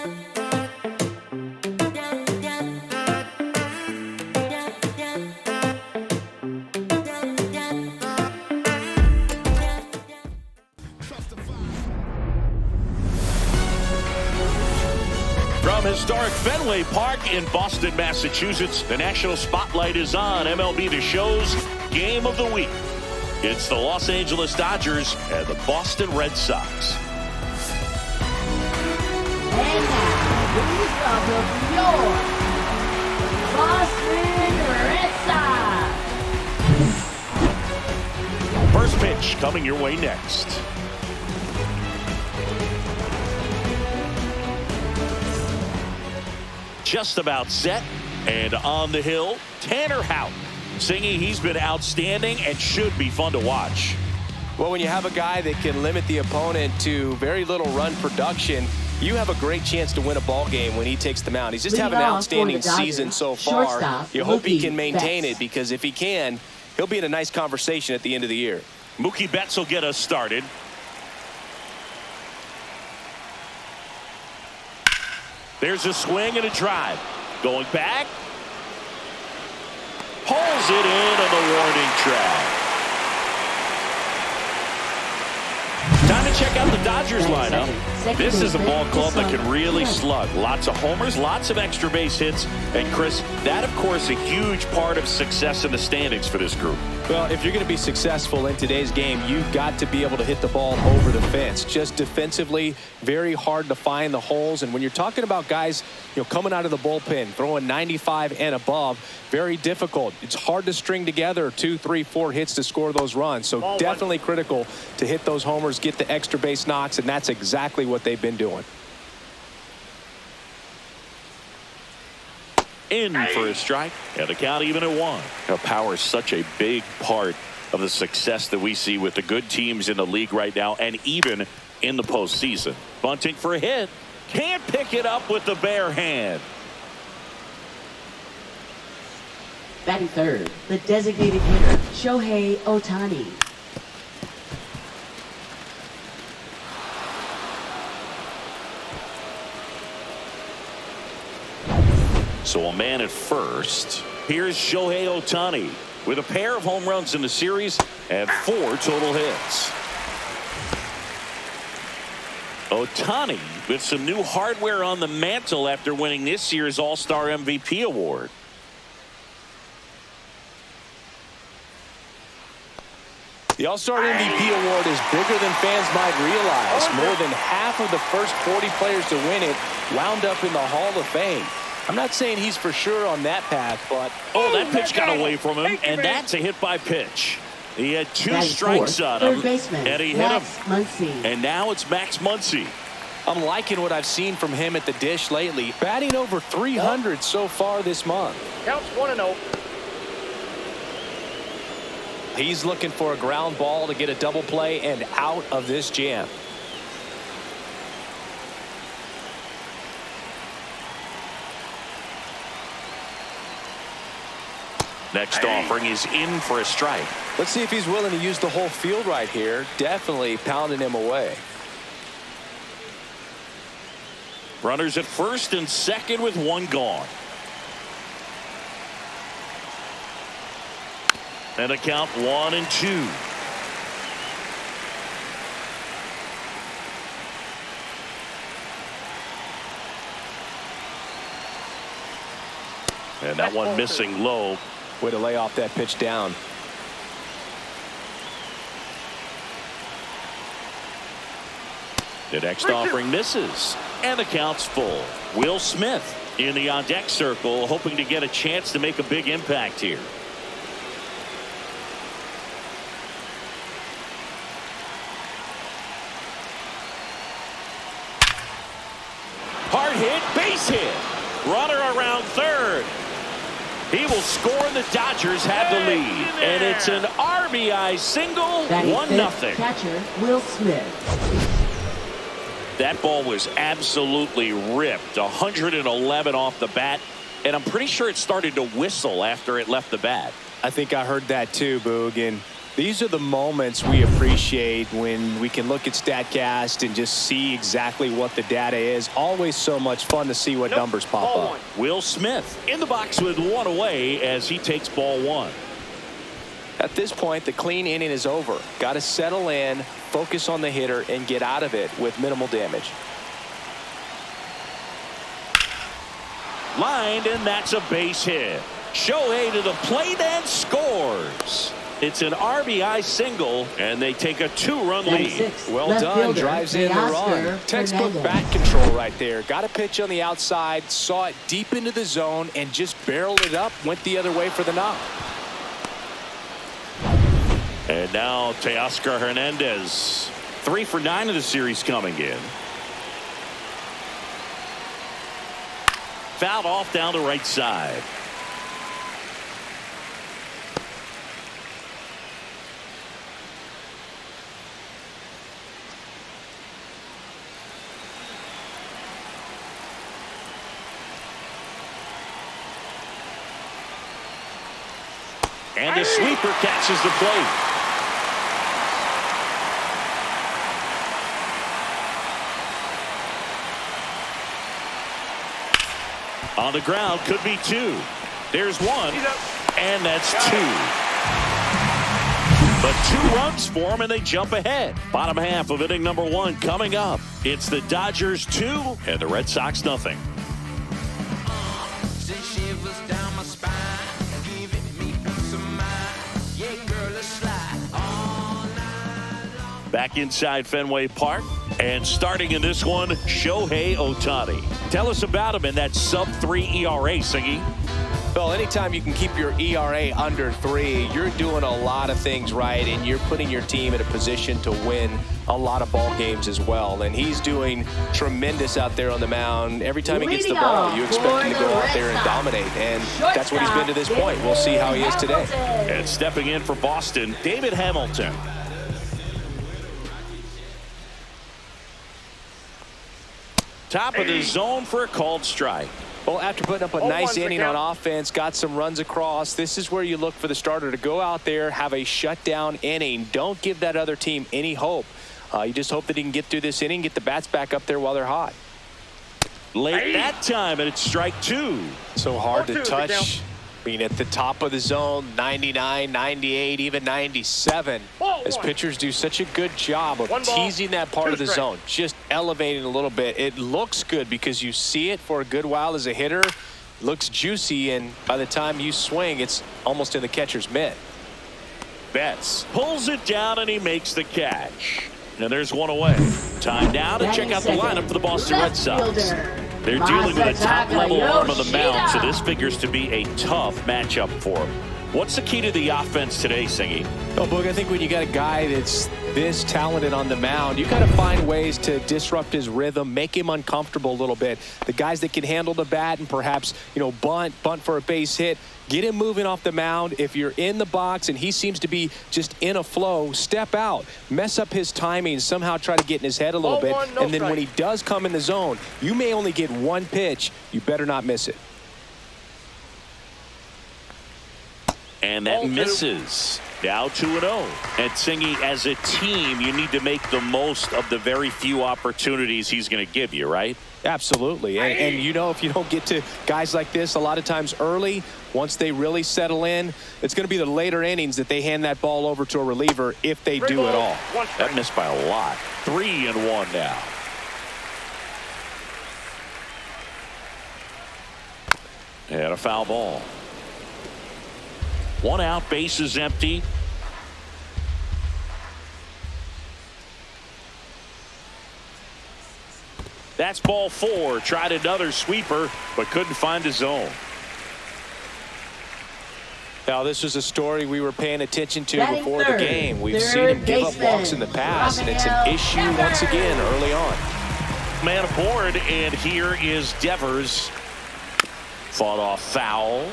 From historic Fenway Park in Boston, Massachusetts, the national spotlight is on MLB The Show's Game of the Week. It's the Los Angeles Dodgers and the Boston Red Sox. And now, please welcome your Boston Red Sox. First pitch coming your way next. Just about set and on the hill, Tanner Houck, singing he's been outstanding and should be fun to watch. Well, when you have a guy that can limit the opponent to very little run production, you have a great chance to win a ball game when he takes the mound. He's just having an outstanding season so far. You hope he can maintain it, because if he can, he'll be in a nice conversation at the end of the year. Mookie Betts will get us started. There's a swing and a drive. Going back. Pulls it in on the warning track. Time to check out the Dodgers lineup. This is a ball club that can really slug. Lots of homers, lots of extra base hits. And Chris, that of course a huge part of success in the standings for this group. Well, if you're going to be successful in today's game, you've got to be able to hit the ball over the fence. Just defensively, very hard to find the holes. And when you're talking about guys, coming out of the bullpen, throwing 95 and above, very difficult. It's hard to string together 2, 3, 4 hits to score those runs. So definitely critical to hit those homers, get the extra base knocks, and that's exactly what they've been doing. In for a strike, and the count even at 1. Now, power is such a big part of the success that we see with the good teams in the league right now, and even in the postseason. Bunting for a hit. Can't pick it up with the bare hand. Batting third, the designated hitter, Shohei Ohtani. So a man at first. Here's Shohei Ohtani with a pair of home runs in the series and 4 total hits. Ohtani with some new hardware on the mantle after winning this year's All-Star MVP award. The All-Star MVP award is bigger than fans might realize. More than half of the first 40 players to win it wound up in the Hall of Fame. I'm not saying he's for sure on that path, but... Oh, that pitch got away from him, and that's a hit by pitch. He had 2 strikes on him, and he hit him. Muncy. And now it's Max Muncy. I'm liking what I've seen from him at the dish lately. Batting over 300 so far this month. Counts 1-0. He's looking for a ground ball to get a double play and out of this jam. Next offering is in for a strike. Let's see if he's willing to use the whole field right here. Definitely pounding him away. Runners at first and second with 1 gone. And a count 1-2. And that one missing low. Way to lay off that pitch down. The next offering misses. And the count's full. Will Smith in the on-deck circle, hoping to get a chance to make a big impact here. Hard hit, base hit. Runner around third. He will score, and the Dodgers have the lead. And it's an RBI single, 1-0. Catcher, Will Smith. That ball was absolutely ripped. 111 off the bat. And I'm pretty sure it started to whistle after it left the bat. I think I heard that too, Boog. And These are the moments we appreciate when we can look at StatCast and just see exactly what the data is. Always so much fun to see what numbers pop up. Will Smith in the box with one away as he takes ball one. At this point, the clean inning is over. Got to settle in, focus on the hitter, and get out of it with minimal damage. Lined, and that's a base hit. Shohei to the plate and scores. It's an RBI single, and they take a 2-run lead. Well done. Drives in the run. Textbook bat control right there. Got a pitch on the outside, saw it deep into the zone, and just barreled it up. Went the other way for the knock. And now Teoscar Hernandez. 3 for 9 of the series coming in. Fouled off down the right side. And the sweeper catches the plate. On the ground, could be 2. There's 1, and that's 2. But 2 runs for them, and they jump ahead. Bottom half of inning number 1 coming up. It's the Dodgers 2 and the Red Sox nothing. Back inside Fenway Park, and starting in this one, Shohei Ohtani. Tell us about him in that sub-3 ERA, Singy. Well, anytime you can keep your ERA under 3, you're doing a lot of things right, and you're putting your team in a position to win a lot of ball games as well. And he's doing tremendous out there on the mound. Every time he gets the ball, you expect him to go out there and dominate, and that's what he's been to this point. We'll see how he is today. And stepping in for Boston, David Hamilton. Top of the zone for a called strike. Well, after putting up a nice inning on offense, got some runs across, this is where you look for the starter to go out there, have a shutdown inning. Don't give that other team any hope. You just hope that he can get through this inning, get the bats back up there while they're hot. Late that time, and it's strike 2. So hard to touch. I mean, at the top of the zone, 99, 98, even 97. As pitchers do such a good job of teasing that part of the zone, just elevating a little bit. It looks good because you see it for a good while as a hitter. Looks juicy, and by the time you swing, it's almost in the catcher's mitt. Betts pulls it down, and he makes the catch. And there's one away. Time now to check out the lineup for the Boston Red Sox. They're dealing with a top-level arm of the mound, so this figures to be a tough matchup for them. What's the key to the offense today, Singy? Well, Boog, I think when you got a guy that's this talented on the mound, you got to find ways to disrupt his rhythm, make him uncomfortable a little bit. The guys that can handle the bat and perhaps, bunt for a base hit, get him moving off the mound. If you're in the box and he seems to be just in a flow, step out, mess up his timing, somehow try to get in his head a little bit. And then when he does come in the zone, you may only get one pitch. You better not miss it. And that misses. Now 2-0. And Singy, as a team, you need to make the most of the very few opportunities he's going to give you, right? Absolutely. And if you don't get to guys like this a lot of times early, once they really settle in, it's going to be the later innings that they hand that ball over to a reliever if they do at all. That missed by a lot. 3-1 now. And a foul ball. 1 out, base is empty. That's ball 4. Tried another sweeper, but couldn't find a zone. Now, this was a story we were paying attention to before the game. We've seen him give up walks in the past, and it's an issue once again early on. Man aboard, and here is Devers. Fought off foul.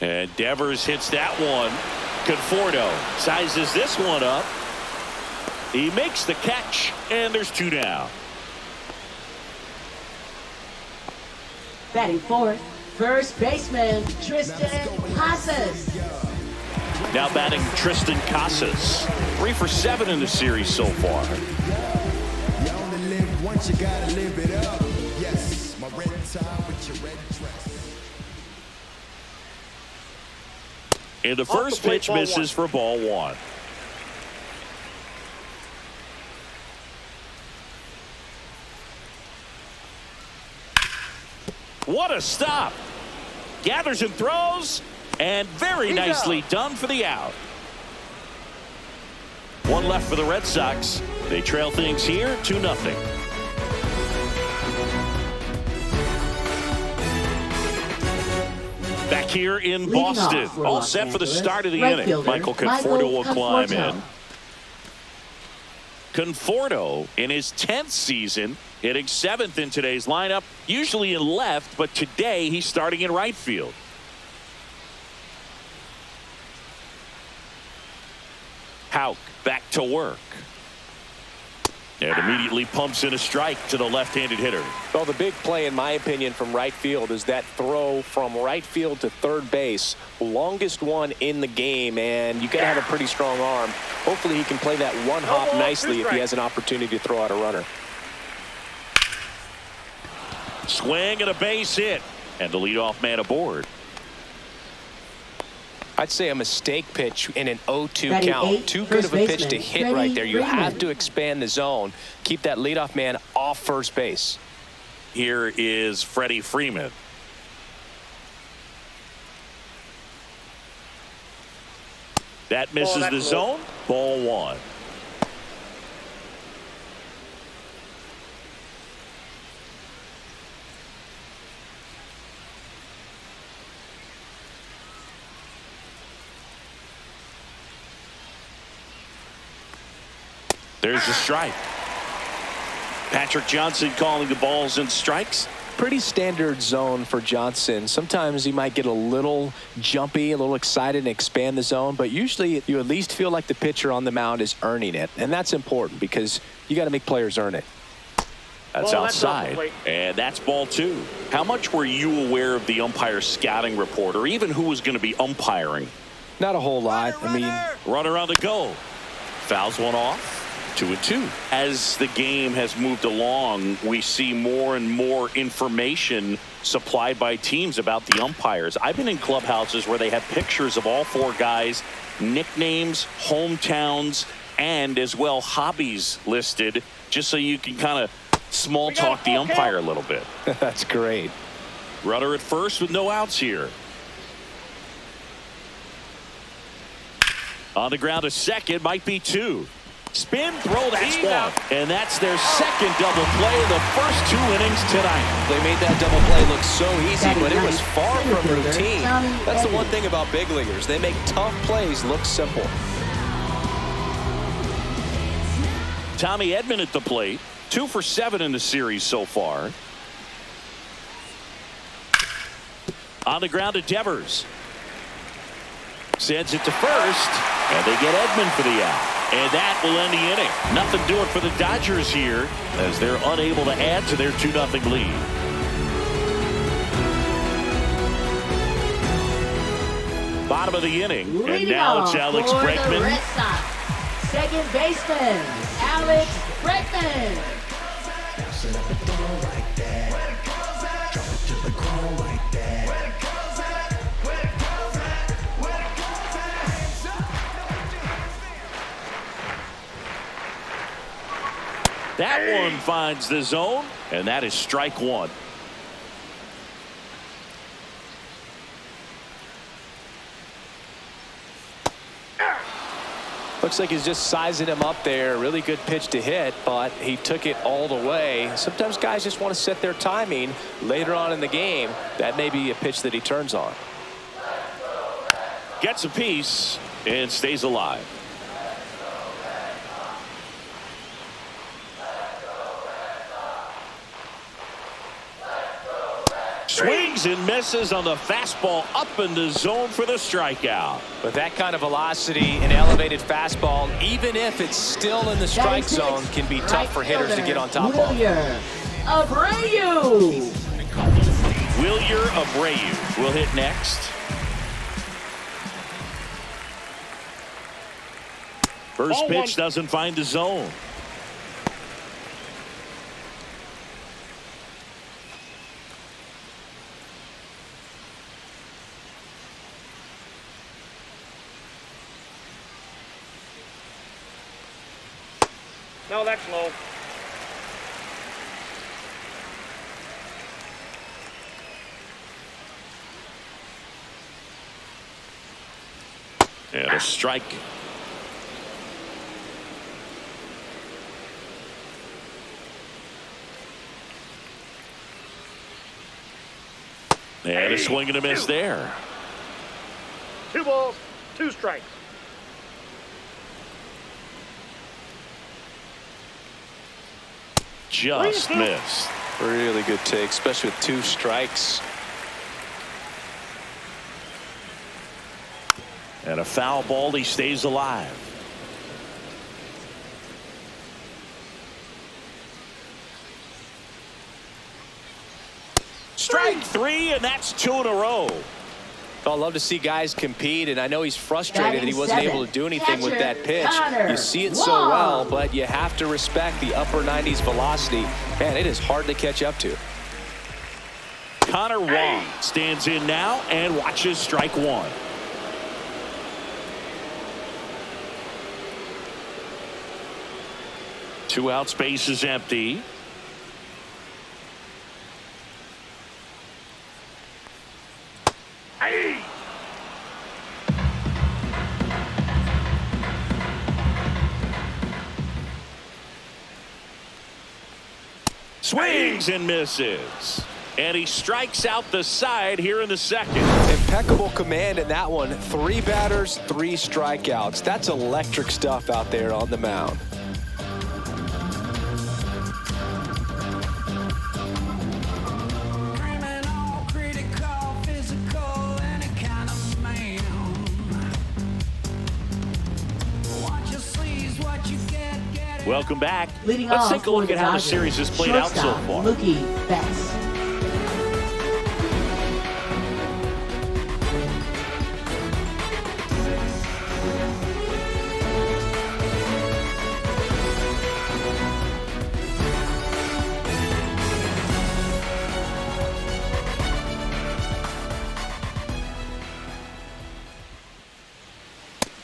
And Devers hits that one. Conforto sizes this one up. He makes the catch, and there's 2 down. Batting fourth, first baseman Tristan Casas. Now batting Tristan Casas. 3 for 7 in the series so far. You only live once, you gotta live it up. Yes, my red tie with your red dress. And the first pitch misses for ball 1. What a stop. Gathers and throws, and very nicely done for the out. 1 left for the Red Sox. They trail things here 2-0. Back here in Boston, all set for the start of the inning. Michael Conforto will climb in. Conforto in his 10th season, hitting 7th in today's lineup, usually in left, but today he's starting in right field. Houck back to work. And immediately pumps in a strike to the left-handed hitter. Well, the big play, in my opinion, from right field is that throw from right field to third base. Longest one in the game, and you got to have a pretty strong arm. Hopefully he can play that one hop nicely if he has an opportunity to throw out a runner. Swing and a base hit. And the leadoff man aboard. I'd say a mistake pitch in an 0-2 count. Too good of a pitch to hit right there. You have to expand the zone. Keep that leadoff man off first base. Here is Freddie Freeman. That misses the zone. Ball 1. There's the strike. Patrick Johnson calling the balls and strikes. Pretty standard zone for Johnson. Sometimes he might get a little jumpy, a little excited and expand the zone, but usually you at least feel like the pitcher on the mound is earning it, and that's important because you got to make players earn it. That's outside, and that's ball 2. How much were you aware of the umpire scouting report, or even who was going to be umpiring? Not a whole lot. I mean, runner on the go. Fouls one off. 2-2. As the game has moved along, we see more and more information supplied by teams about the umpires. I've been in clubhouses where they have pictures of all 4 guys, nicknames, hometowns, and as well hobbies listed, just so you can kind of small talk the umpire a little bit. That's great. Runner at first with no outs here. On the ground to second, might be 2. Spin, throw, that's 1. And that's their second double play in the first 2 innings tonight. They made that double play look so easy, but it was far from routine. That's the one thing about big leaguers. They make tough plays look simple. Tommy Edman at the plate. 2 for 7 in the series so far. On the ground to Devers. Sends it to first, and they get Edman for the out. And that will end the inning. Nothing doing for the Dodgers here as they're unable to add to their 2-0 lead. Bottom of the inning, and now it's Alex Bregman. Second baseman, Alex Bregman. That one finds the zone, and that is strike 1. Looks like he's just sizing him up there. Really good pitch to hit, but he took it all the way. Sometimes guys just want to set their timing later on in the game. That may be a pitch that he turns on. Gets a piece and stays alive. Swings and misses on the fastball up in the zone for the strikeout. With that kind of velocity, an elevated fastball, even if it's still in the strike zone, can be tough for hitters to get on top of. Wilyer Abreu will hit next. First pitch doesn't find the zone. No, that's low. And a strike. And a swing and a miss there. 2 balls, 2 strikes. Just missed. Really good take, especially with 2 strikes. And a foul ball. He stays alive. Strike 3, and that's 2 in a row. I love to see guys compete, and I know he's frustrated that he wasn't able to do anything with that pitch. You see it so well, but you have to respect the upper 90s velocity. Man, it is hard to catch up to. Connor Wong stands in now and watches strike 1. Two out, space is empty. Swings and misses. And he strikes out the side here in the second. Impeccable command in that one. 3 batters, 3 strikeouts. That's electric stuff out there on the mound. Welcome back. Leading Let's off take a look for at the how the Dodgers, series has played out so shortstop, far. Mookie Betts.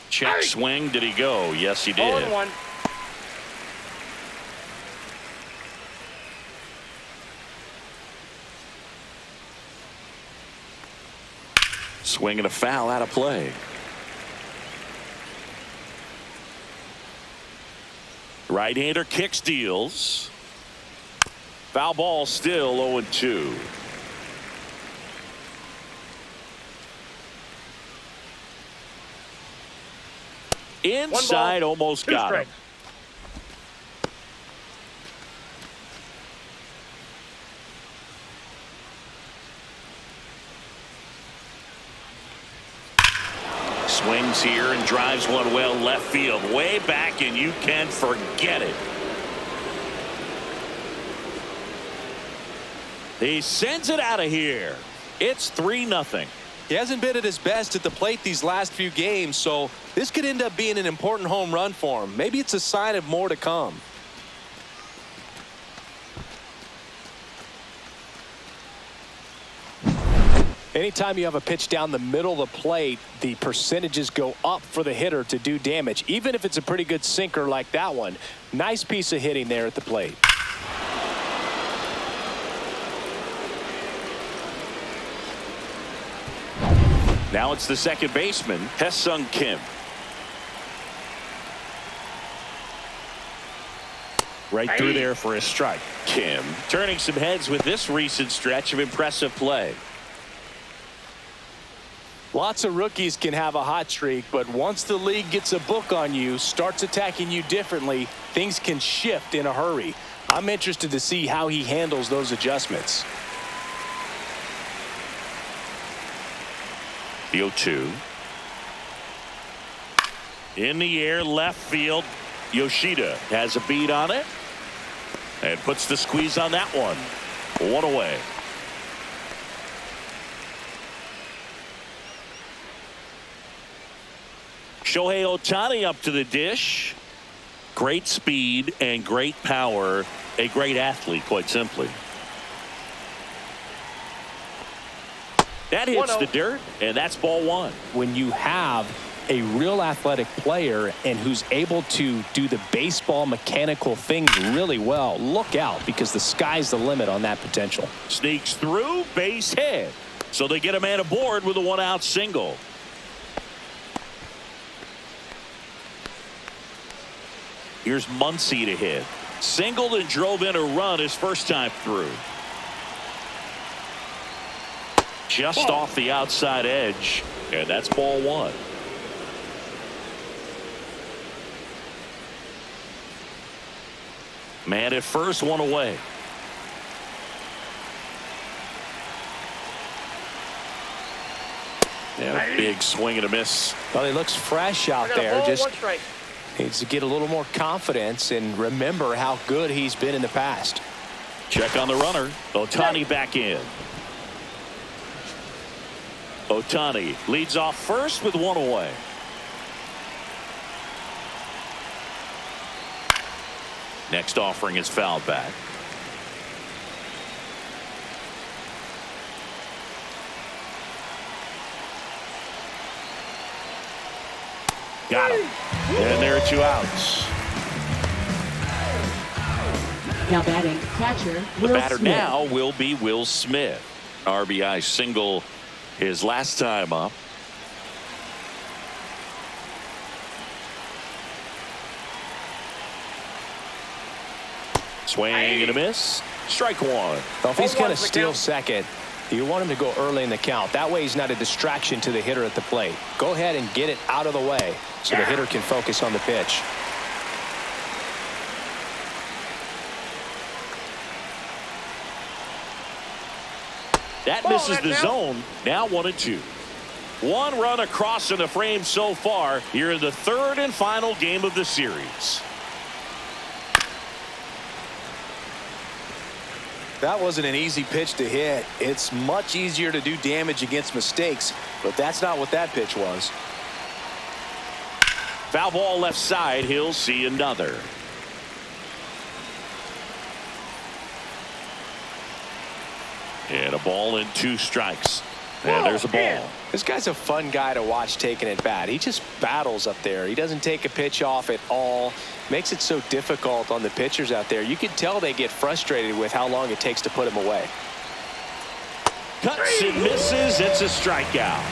Check swing. Did he go? Yes, he did. 0-1. Swing and a foul out of play. Right-hander kicks, deals. Foul ball, still 0-2. Inside, almost got him. Swings here and drives one well left field, way back, and you can forget it. He sends it out of here. It's 3-0. He hasn't been at his best at the plate these last few games, so this could end up being an important home run for him. Maybe it's a sign of more to come. Anytime you have a pitch down the middle of the plate, the percentages go up for the hitter to do damage, even if it's a pretty good sinker like that one. Nice piece of hitting there at the plate. Now it's the second baseman, Hyeseong Kim. Right through there for a strike. Kim turning some heads with this recent stretch of impressive play. Lots of rookies can have a hot streak, but once the league gets a book on you, starts attacking you differently, things can shift in a hurry. I'm interested to see how he handles those adjustments. The 0-2. In the air, left field. Yoshida has a beat on it and puts the squeeze on that one. One away. Shohei Ohtani up to the dish. Great speed and great power. A great athlete, quite simply. That hits the dirt, and that's ball one. When you have a real athletic player and who's able to do the baseball mechanical things really well, look out, because the sky's the limit on that potential. Sneaks through, base hit. So they get a man aboard with a one-out single. Here's Muncy to hit. Singled and drove in a run his first time through. Just off the outside edge, and that's ball one. Man at first, one away. Yeah, big swing and a miss. Well, he looks fresh out there. Just needs to get a little more confidence and remember how good he's been in the past. Check on the runner. Ohtani back in. Ohtani leads off first with one away. Next offering is fouled back. Got him. And there are two outs. Now batting catcher. The batter now will be Will Smith. RBI single his last time up. Swing and a miss. Strike one. Well, if he's going to steal second, you want him to go early in the count. That way he's not a distraction to the hitter at the plate. Go ahead and get it out of the way so the hitter can focus on the pitch. That misses the zone. Now 1-2. One run across in the frame so far here in the third and final game of the series. That wasn't an easy pitch to hit. It's much easier to do damage against mistakes, but that's not what that pitch was. Foul ball left side. He'll see another. And a ball and two strikes. And there's a ball. This guy's a fun guy to watch taking at bat. He just battles up there. He doesn't take a pitch off at all. Makes it so difficult on the pitchers out there. You can tell they get frustrated with how long it takes to put him away. Cuts and misses. It's a strikeout.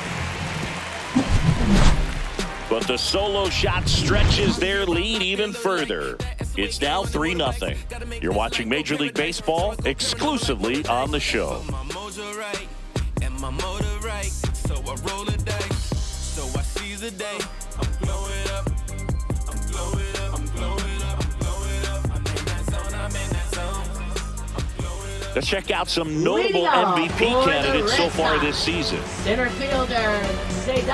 But the solo shot stretches their lead even further. It's now 3-0. You're watching Major League Baseball exclusively on the show. Let's check out some notable MVP candidates so far this season. Center fielder, Cedar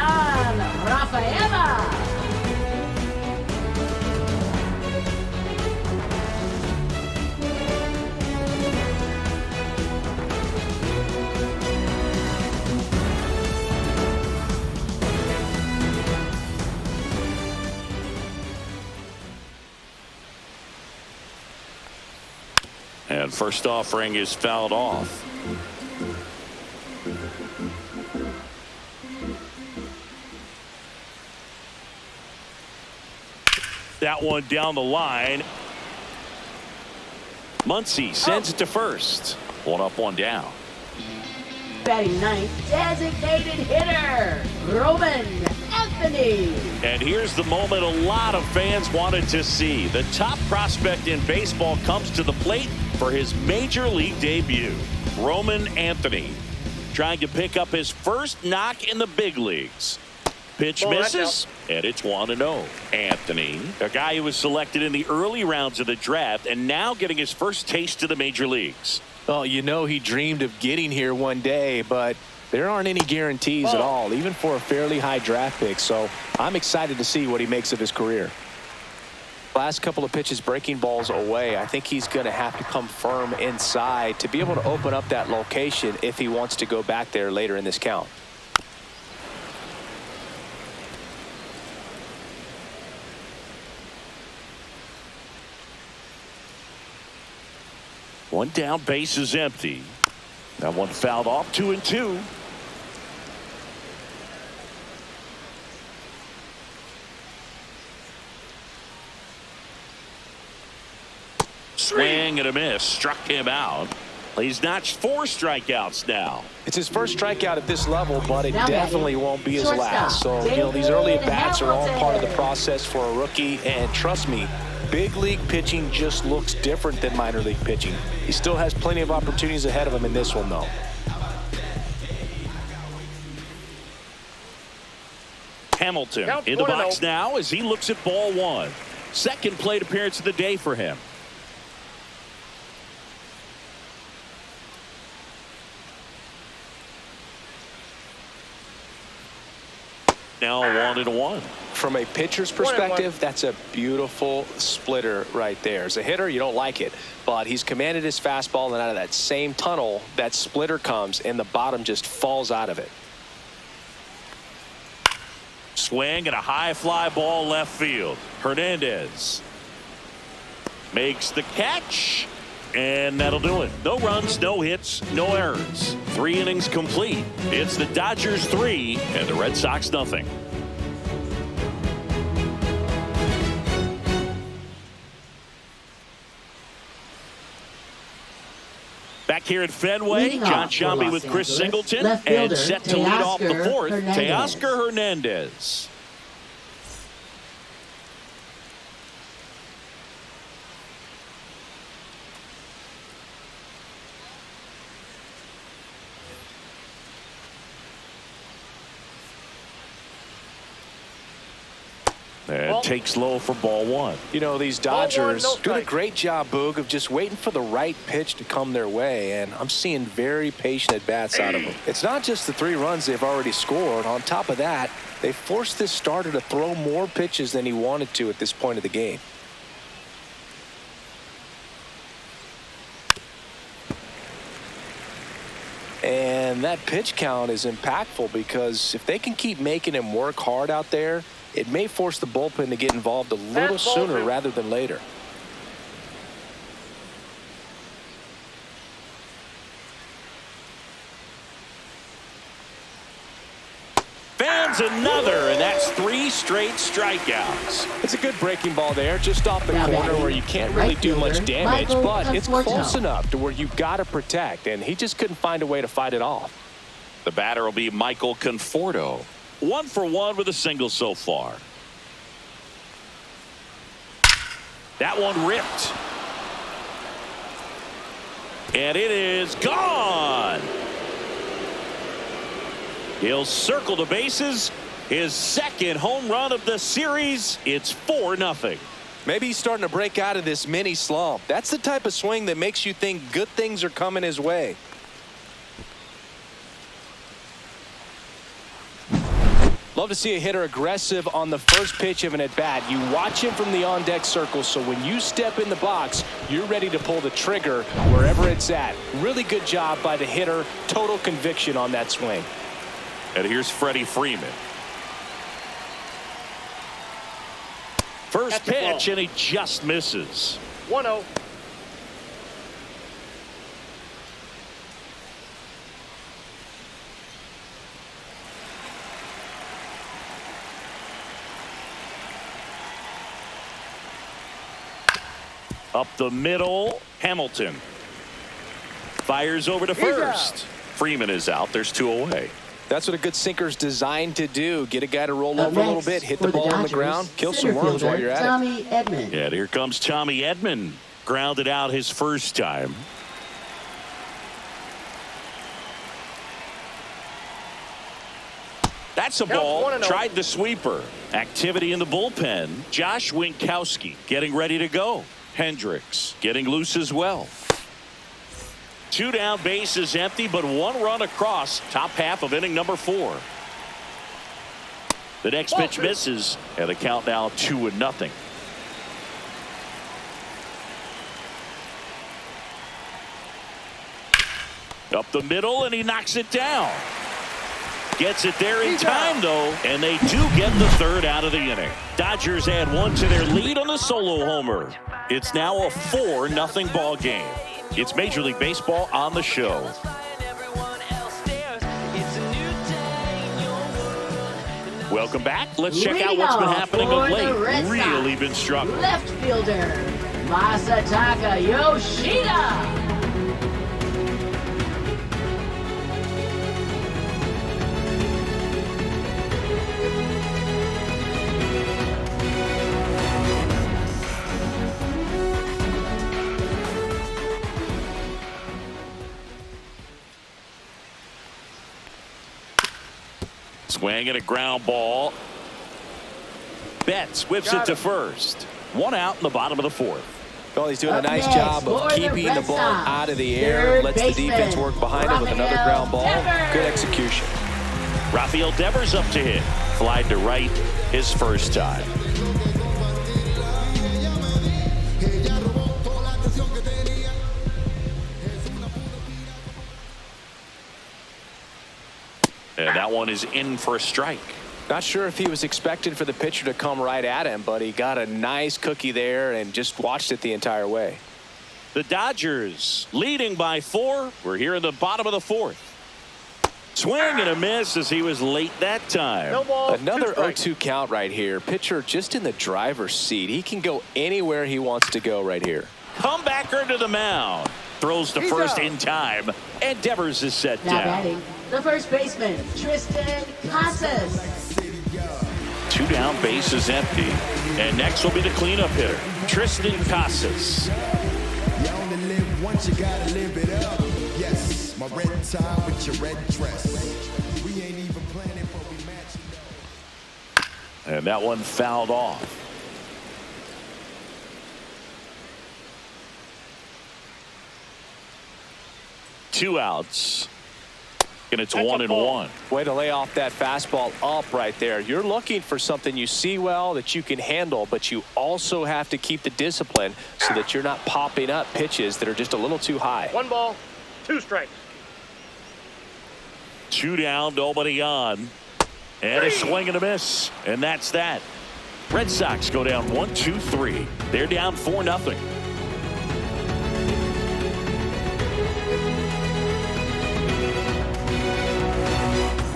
Rafaela. And first offering is fouled off. That one down the line. Muncy sends it to first. One up, one down. Batting ninth, designated hitter, Roman Anthony. And here's the moment a lot of fans wanted to see. The top prospect in baseball comes to the plate for his major league debut. Roman Anthony trying to pick up his first knock in the big leagues. Pitch misses, and it's 1-0. Anthony, a guy who was selected in the early rounds of the draft and now getting his first taste of the major leagues. Well, you know he dreamed of getting here one day, but There aren't any guarantees at all, even for a fairly high draft pick. So I'm excited to see what he makes of his career. Last couple of pitches breaking balls away. I think he's going to have to come firm inside to be able to open up that location if he wants to go back there later in this count. One down, base is empty. That one fouled off, 2-2. Swing and a miss, struck him out. He's notched 4 strikeouts now. It's his first strikeout at this level, but it definitely won't be his last. So, you know, these early at-bats are all part of the process for a rookie. And trust me, big league pitching just looks different than minor league pitching. He still has plenty of opportunities ahead of him in this one, though. Hamilton in the box now as he looks at ball 1. Second plate appearance of the day for him. Now 1-1. From a pitcher's perspective, that's a beautiful splitter right there. As a hitter, you don't like it, but he's commanded his fastball, and out of that same tunnel, that splitter comes, and the bottom just falls out of it. Swing and a high fly ball left field. Hernandez makes the catch, and that'll do it. No runs, no hits, no errors. 3 innings complete. It's the Dodgers 3 and the Red Sox nothing. Back here at Fenway, John Sciambi with Chris Singleton, and set to lead off the 4th, Teoscar Hernandez. And takes low for ball 1. You know, these Dodgers doing a great job, Boog, of just waiting for the right pitch to come their way, and I'm seeing very patient at-bats out of them. It's not just the 3 runs they've already scored. On top of that, they forced this starter to throw more pitches than he wanted to at this point of the game. And that pitch count is impactful because if they can keep making him work hard out there, it may force the bullpen to get involved a little sooner rather than later. Fans another, and that's 3 straight strikeouts. It's a good breaking ball there, just off the corner where you can't really do much damage, but it's close enough to where you've got to protect, and he just couldn't find a way to fight it off. The batter will be Michael Conforto. 1 for 1 with a single so far. That one ripped. And it is gone. He'll circle the bases. His 2nd home run of the series. It's 4-0. Maybe he's starting to break out of this mini slump. That's the type of swing that makes you think good things are coming his way. Love to see a hitter aggressive on the first pitch of an at-bat. You watch him from the on-deck circle, so when you step in the box, you're ready to pull the trigger wherever it's at. Really good job by the hitter. Total conviction on that swing. And here's Freddie Freeman. First pitch, and he just misses. 1-0. Up the middle, Hamilton fires over to first. Freeman is out. There's 2 away. That's what a good sinker's designed to do. Get a guy to roll over a little bit, hit the ball on the ground, kill some worms while you're at it. Edman. Yeah, here comes Tommy Edman. Grounded out his first time. That's a ball. Tried the sweeper. Activity in the bullpen. Josh Winkowski getting ready to go. Hendricks getting loose as well. Two down, bases empty, but one run across. Top half of inning number 4. The next pitch misses, and the count now 2-0. Up the middle, and he knocks it down. Gets it there in time, though, and they do get the third out of the inning. Dodgers add 1 to their lead on the solo homer. It's now a 4-0 ball game. It's Major League Baseball on the show. Welcome back. Let's check out what's been happening of late. Really been struggling. Left fielder, Masataka Yoshida. Swing and a ground ball. Betts whips it to first. 1 out in the bottom of the 4th. Well, he's doing a nice job of keeping the ball out of the air. Lets the defense work behind him with another ground ball. Good execution. Rafael Devers up to hit. Flied to right his first time. And that one is in for a strike. Not sure if he was expecting for the pitcher to come right at him, but he got a nice cookie there and just watched it the entire way. The Dodgers leading by 4. We're here in the bottom of the 4th. Swing and a miss as he was late that time. No ball, Another 2 0-2 count right here. Pitcher just in the driver's seat. He can go anywhere he wants to go right here. Comebacker to the mound. Throws to first in time. And Devers is set Now down. batting, the first baseman, Tristan Casas. 2 down, bases empty. And next will be the cleanup hitter, Tristan Casas. You only live once, you gotta live it up. Yes, my red tie with your red dress. We ain't even planning, but we matching up. And that one fouled off. Two outs. And it's 1-1. Way to lay off that fastball up right there. You're looking for something you see well that you can handle, but you also have to keep the discipline so that you're not popping up pitches that are just a little too high. 1 ball, 2 strikes. 2 down, nobody on. And a swing and a miss. And that's that. Red Sox go down 1-2-3. They're down 4-0.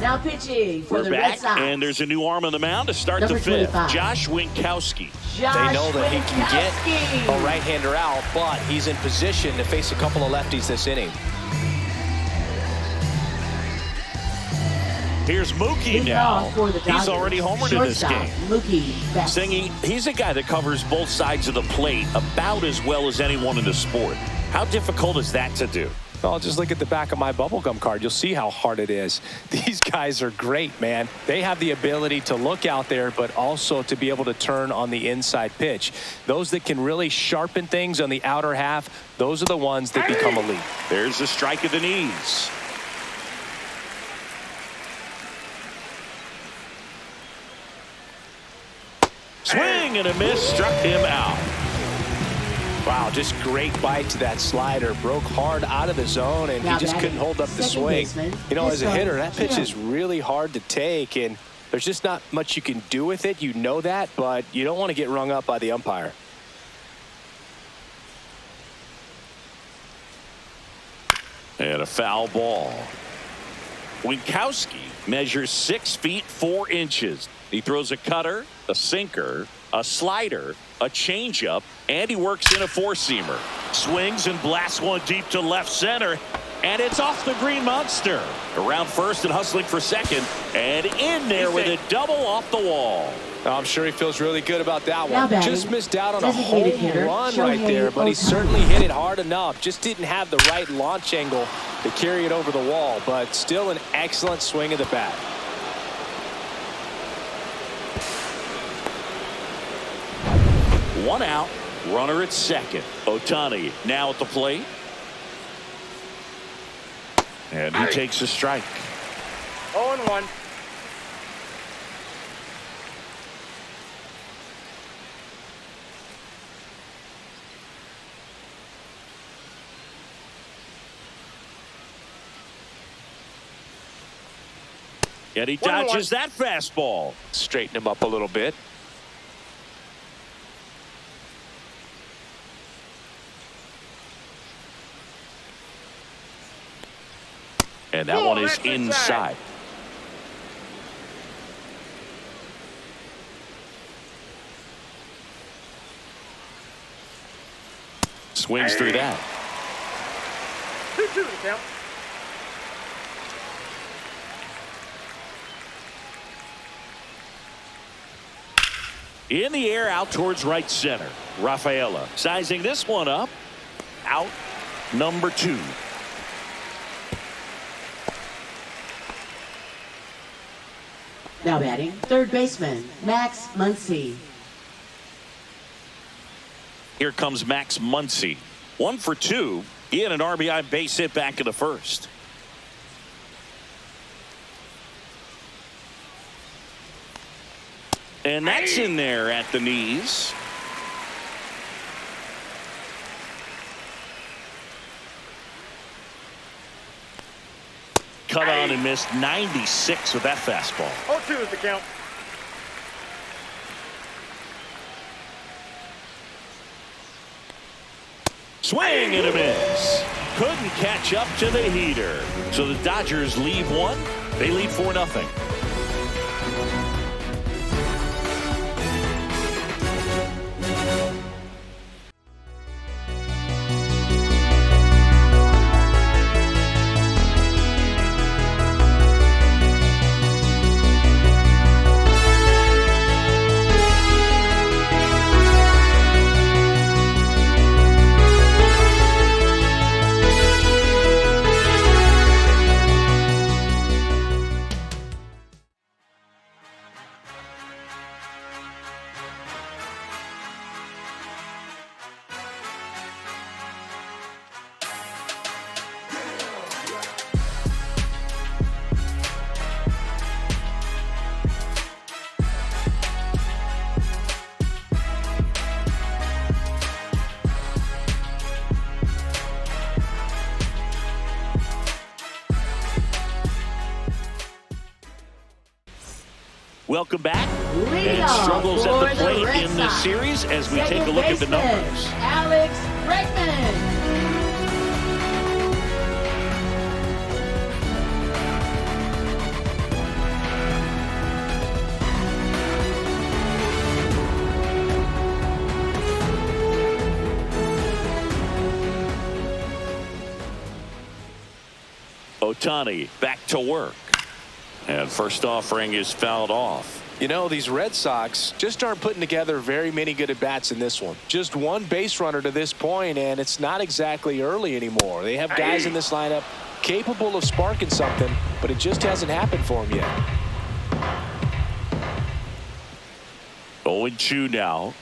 Now pitching for We're the back, Red Sox. and there's a new arm on the mound to start Number the 5th. 25. Josh Winkowski. They know that he can get a right-hander out, but he's in position to face a couple of lefties this inning. Here's Mookie now. He's already homered in this game. Mookie Betts. Singing, he's a guy that covers both sides of the plate about as well as anyone in the sport. How difficult is that to do? Well, just look at the back of my bubblegum card. You'll see how hard it is. These guys are great, man. They have the ability to look out there, but also to be able to turn on the inside pitch. Those that can really sharpen things on the outer half, those are the ones that become elite. There's a strike at the knees. Swing and a miss, struck him out. Wow, just great bite to that slider. Broke hard out of the zone, and he just couldn't hold up the swing. You know, as a hitter, that pitch is really hard to take, and there's just not much you can do with it. You know that, but you don't want to get rung up by the umpire. And a foul ball. Winkowski measures 6 feet 4 inches. He throws a cutter, a sinker, a slider, a changeup, and he works in a 4-seamer. Swings and blasts one deep to left center, and it's off the Green Monster. Around first and hustling for second, and in there with a double off the wall. I'm sure he feels really good about that one. Just missed out on a home hitter, run right there, but he certainly hit it hard enough. Just didn't have the right launch angle to carry it over the wall, but still an excellent swing of the bat. One out, runner at second. Ohtani now at the plate. And he takes a strike. 0-1. And he dodges that fastball. Straighten him up a little bit. And that one is inside. Swings through that. 2-2 to count. In the air, out towards right center. Rafaela sizing this one up. Out number 2. Now batting, third baseman, Max Muncy. Here comes Max Muncy. 1 for 2. He had an RBI base hit back in the first. And that's in there at the knees. Cut on and missed 96 with that fastball. 0-2 is the count. Swing and a miss. Couldn't catch up to the heater. So the Dodgers lead 1. They lead 4-0. Welcome back. And struggles at the plate in this series as we take a look at the numbers. Alex Bregman. Ohtani back to work. And first offering is fouled off. You know, these Red Sox just aren't putting together very many good at-bats in this one. Just one base runner to this point, and it's not exactly early anymore. They have guys in this lineup capable of sparking something, but it just hasn't happened for them yet. 0-2 now.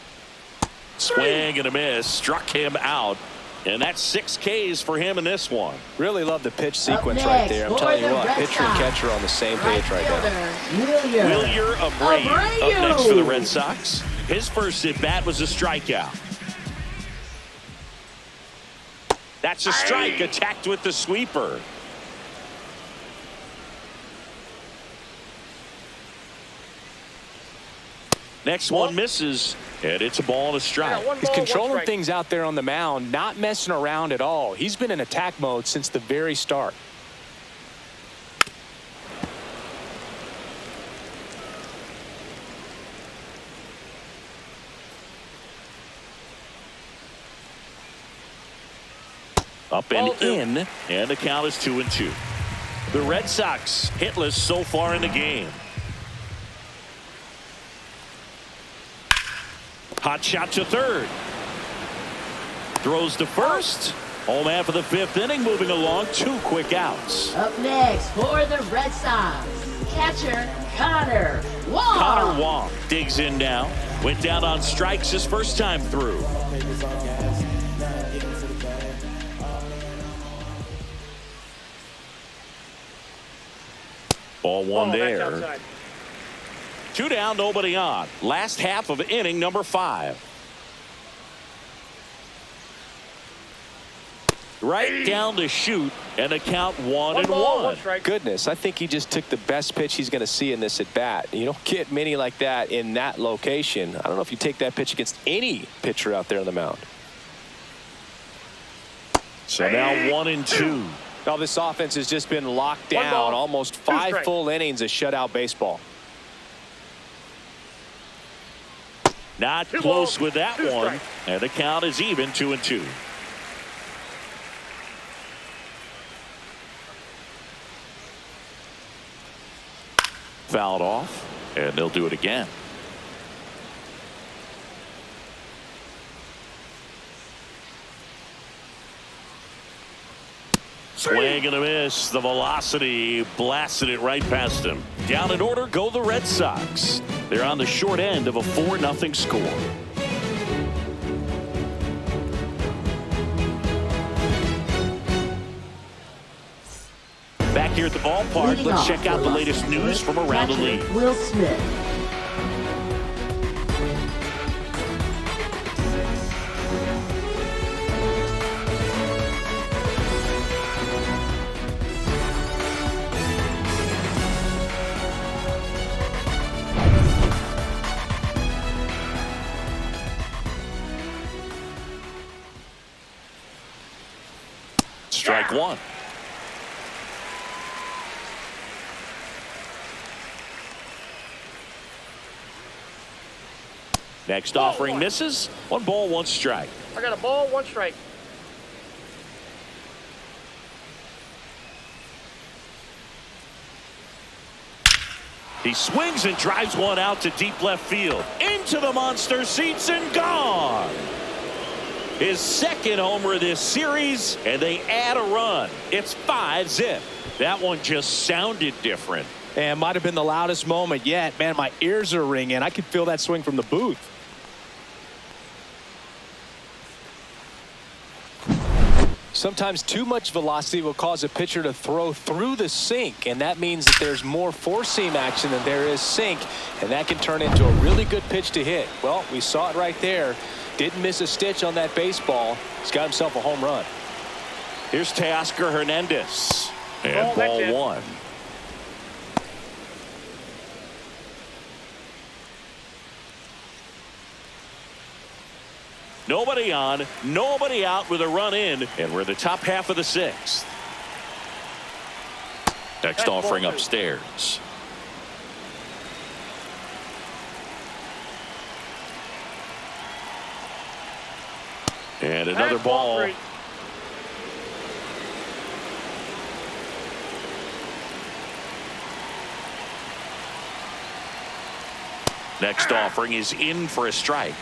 Swing and a miss. Struck him out. And that's 6 Ks for him in this one. Really love the pitch sequence right there. I'm telling you what, pitcher and catcher on the same page right now. Wilyer Abreu up next for the Red Sox. His first at-bat was a strikeout. That's a strike, attacked with the sweeper. Next one misses, and it's a ball and a strike. He's controlling things out there on the mound, not messing around at all. He's been in attack mode since the very start. Up and in, and the count is 2-2. The Red Sox hitless so far in the game. Hot shot to third. Throws to first. Home half of the 5th inning, moving along. 2 quick outs. Up next for the Red Sox, catcher Connor Wong. Connor Wong digs in now. Went down on strikes his first time through. Ball one That's there. outside. 2 down, nobody on. Last half of inning number 5. Right down to shoot, and the count 1-1. One strike. Goodness, I think he just took the best pitch he's going to see in this at bat. You don't get many like that in that location. I don't know if you take that pitch against any pitcher out there on the mound. So now 1-2. Now this offense has just been locked One down. ball, Almost 2 5 strikes. full innings of shutout baseball. Not 2 close balls, with that 2 one. strikes. And the count is even, 2-2. Fouled off, and they'll do it again. Swing and a miss. The velocity blasted it right past him. Down in order go the Red Sox. They're on the short end of a 4-0 score. Back here at the ballpark, Leading let's off check out for the Los latest Angeles, news from around the catcher league. Will Smith. Strike one. Next offering misses. 1 ball, 1 strike. I got a ball, 1 strike. He swings and drives one out to deep left field. Into the monster seats and gone. His second homer this series, and they add a run. It's 5-zip. That one just sounded different. And might have been the loudest moment yet. Man, my ears are ringing. I could feel that swing from the booth. Sometimes too much velocity will cause a pitcher to throw through the sink, and that means that there's more four-seam action than there is sink, and that can turn into a really good pitch to hit. Well, we saw it right there. Didn't miss a stitch on that baseball. He's got himself a home run. Here's Teoscar Hernandez. And Ball, ball 1. Nobody on, nobody out with a run in, and we're the top half of the 6th. Next offering upstairs. And another ball. Next offering is in for a strike.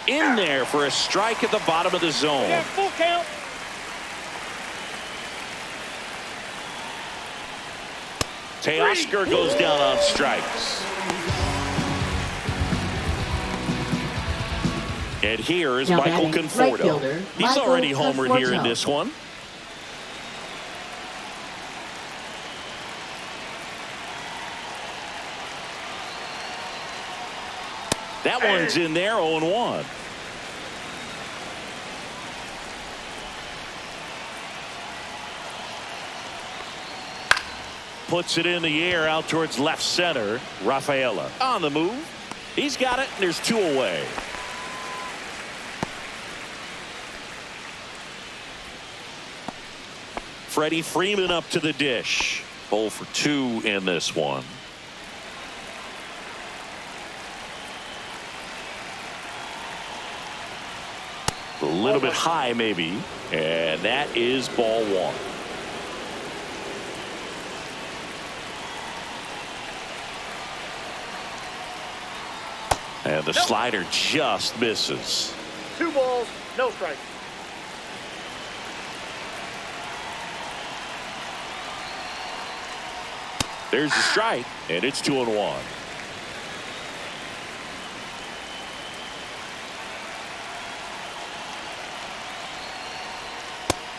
In there for a strike at the bottom of the zone. Yeah, full count. Teoscar goes down on strikes. And here is Now Michael batting right Conforto. fielder, He's Michael already homered here in Conforto. this one. That one's in there, 0-1. Puts it in the air out towards left center. Rafaela on the move. He's got it, and there's 2 away. Freddie Freeman up to the dish. 0 for 2 in this one. A little bit high maybe, and that is ball 1. And the slider just misses. 2 balls, no strike. There's the strike, and it's 2-1.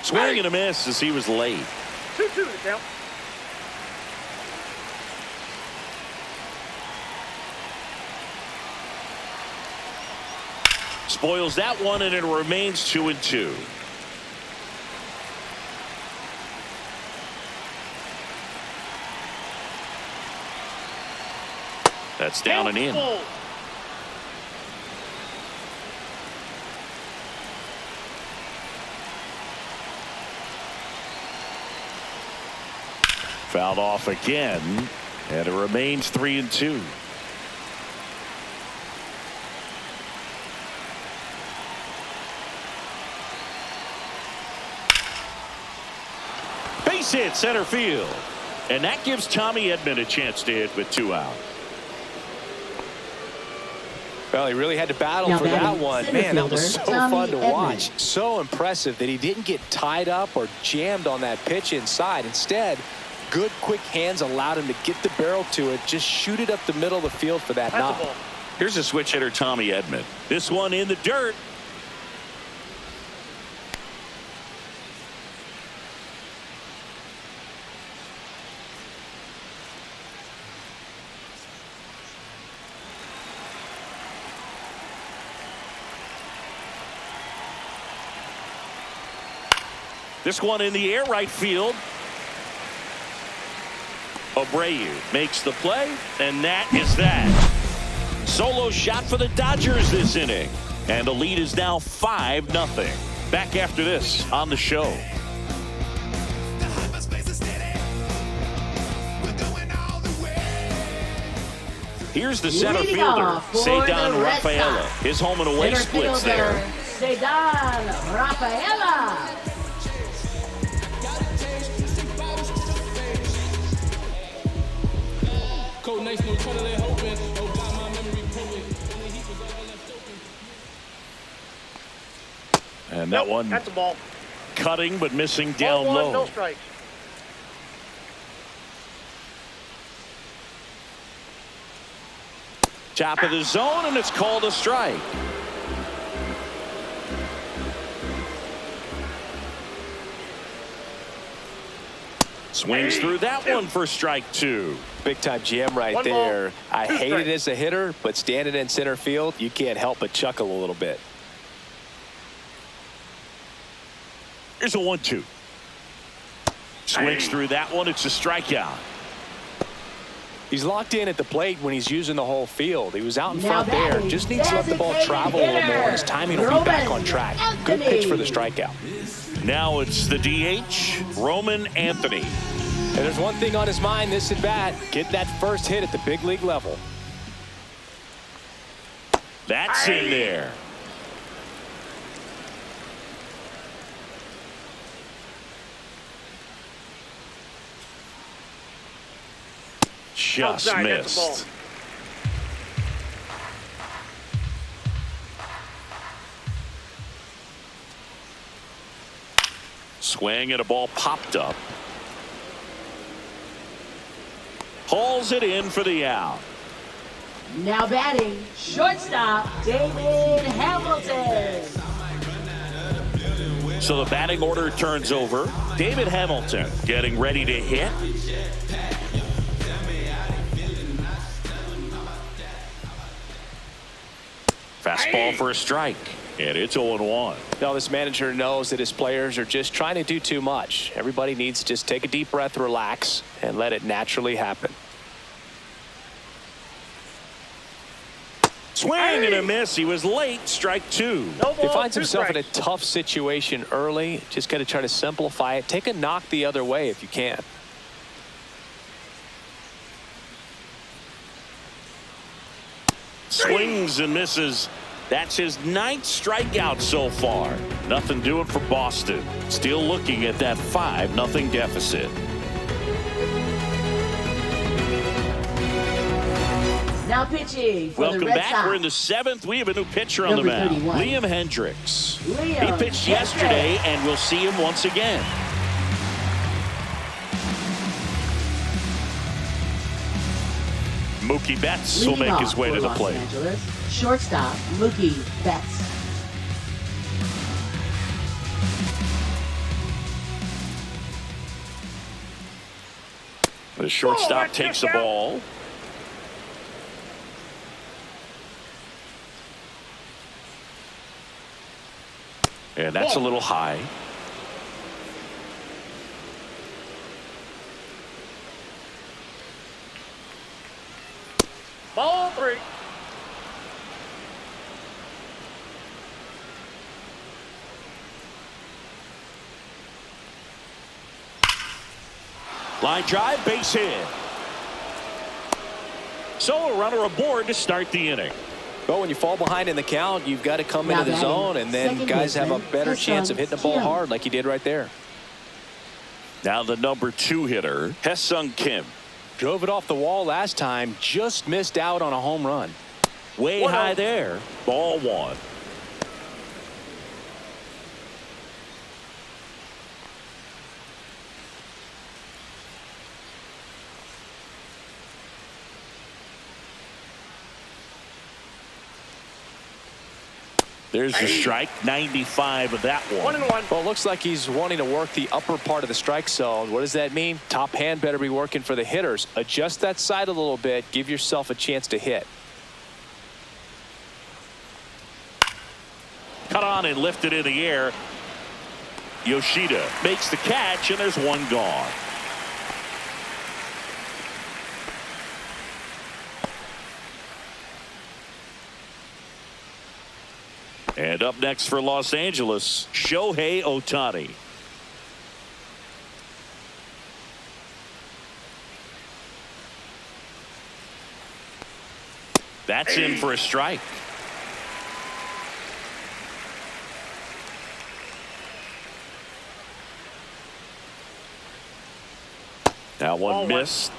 Swing and a miss as he was late. 2-2 to count. Spoils that one, and it remains 2-2. That's down and in. Fouled off again, and it remains 3-2. Base hit center field, and that gives Tommy Edman a chance to hit with 2 out. Well, he really had to battle for that one. Man, that was so fun to watch. So impressive that he didn't get tied up or jammed on that pitch inside. Instead, good quick hands allowed him to get the barrel to it, just shoot it up the middle of the field for that knock. Here's a switch hitter, Tommy Edman. This one in the dirt. This one in the air, right field. Abreu makes the play, and that is that. Solo shot for the Dodgers this inning, and the lead is now 5-0. Back after this on the show. Here's the center fielder, Cedar Rafaela. His home and away splits there. Cedar Rafaela. And that one, that's a ball. Cutting but missing down Ball 1, low. no strikes. Top of the zone, and it's called a strike. Swings through that one for strike 2. Big time jam right there. I hate it as a hitter, but standing in center field, you can't help but chuckle a little bit. Here's a 1-2. Swings through that one. It's a strikeout. He's locked in at the plate when he's using the whole field. He was out in front there. Just needs to let the ball travel a little more, and his timing will be back on track. Good pitch for the strikeout. Now it's the DH, Roman Anthony. And there's one thing on his mind this at bat: get that first hit at the big league level. That's in there. Just missed. Swing and a ball popped up. Hauls it in for the out. Now batting, shortstop, David Hamilton. So the batting order turns over. David Hamilton getting ready to hit. Fastball for a strike, and it's 0-1. Now this manager knows that his players are just trying to do too much. Everybody needs to just take a deep breath, relax, and let it naturally happen. Swing and a miss. He was late. Strike 2. No ball, He finds himself in a strikes. tough situation early. Just got to try to simplify it. Take a knock the other way if you can. Swings and misses. That's his 9th strikeout so far. Nothing doing for Boston. Still looking at that 5-0 deficit. Now pitching for Welcome the Red back. Sox. We're in the 7th. We have a new pitcher on the Number mound. 31. Liam Hendricks. He Liam pitched Hendricks. yesterday, and we'll see him once again. Mookie Betts will Leading make his off way for to the Los plate. Angeles, shortstop, Mookie Betts. The shortstop takes the ball. And that's a little high. Ball 3. Line drive, base hit. So a runner aboard to start the inning. Well, when you fall behind in the count, you've got to come into the zone, and then guys have a better chance of hitting the ball hard like he did right there. Now the number 2 hitter, Hyeseong Kim. Drove it off the wall last time, just missed out on a home run. Way high there. Ball 1. There's the strike. 95 of that one. 1-1. Well, it looks like he's wanting to work the upper part of the strike zone. What does that mean? Top hand better be working for the hitters. Adjust that side a little bit. Give yourself a chance to hit. Cut on and lifted in the air. Yoshida makes the catch, and there's one gone. And up next for Los Angeles, Shohei Ohtani. That's in for a strike. That one missed.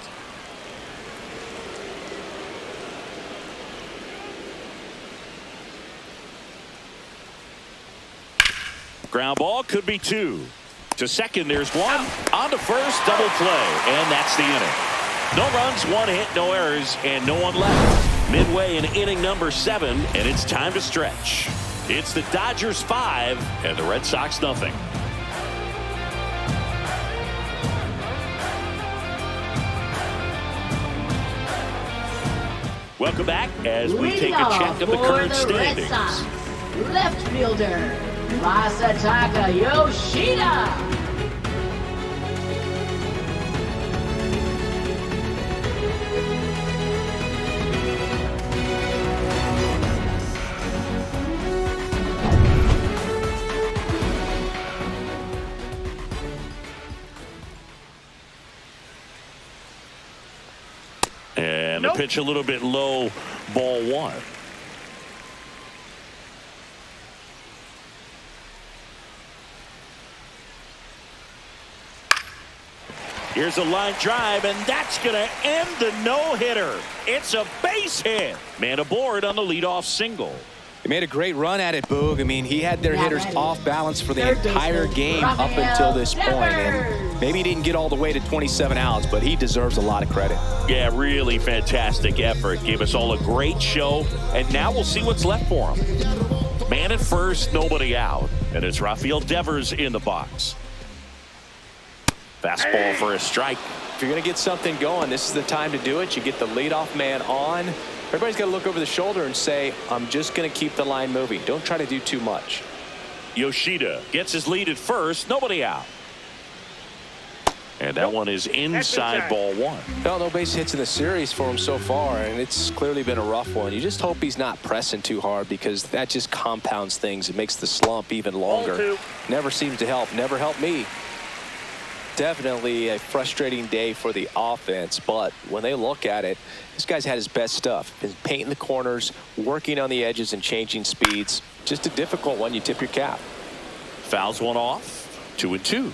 Ground ball, could be 2. To second, there's 1. On to first, double play, and that's the inning. No runs, 1 hit, no errors, and no one left. Midway in inning number 7, and it's time to stretch. It's the Dodgers 5 and the Red Sox nothing. Welcome back as we take a check of the current standings. Left fielder, Masataka Yoshida. And the pitch a little bit low, ball 1. Here's a line drive, and that's going to end the no-hitter. It's a base hit. Man aboard on the leadoff single. He made a great run at it, Boog. I mean, he had their hitters off balance for the entire game up until this point. And maybe he didn't get all the way to 27 outs, but he deserves a lot of credit. Yeah, really fantastic effort. Gave us all a great show, and now we'll see what's left for him. Man at first, nobody out, and it's Rafael Devers in the box. Fastball for a strike. If you're going to get something going, this is the time to do it. You get the leadoff man on. Everybody's got to look over the shoulder and say, I'm just going to keep the line moving. Don't try to do too much. Yoshida gets his lead at first. Nobody out. And that one is inside, ball 1. Well, no base hits in the series for him so far, and it's clearly been a rough one. You just hope he's not pressing too hard because that just compounds things. It makes the slump even longer. Never seems to help. Never helped me. Definitely a frustrating day for the offense, but when they look at it, this guy's had his best stuff. Been painting the corners, working on the edges, and changing speeds. Just a difficult one. You tip your cap. Fouls one off. 2-2.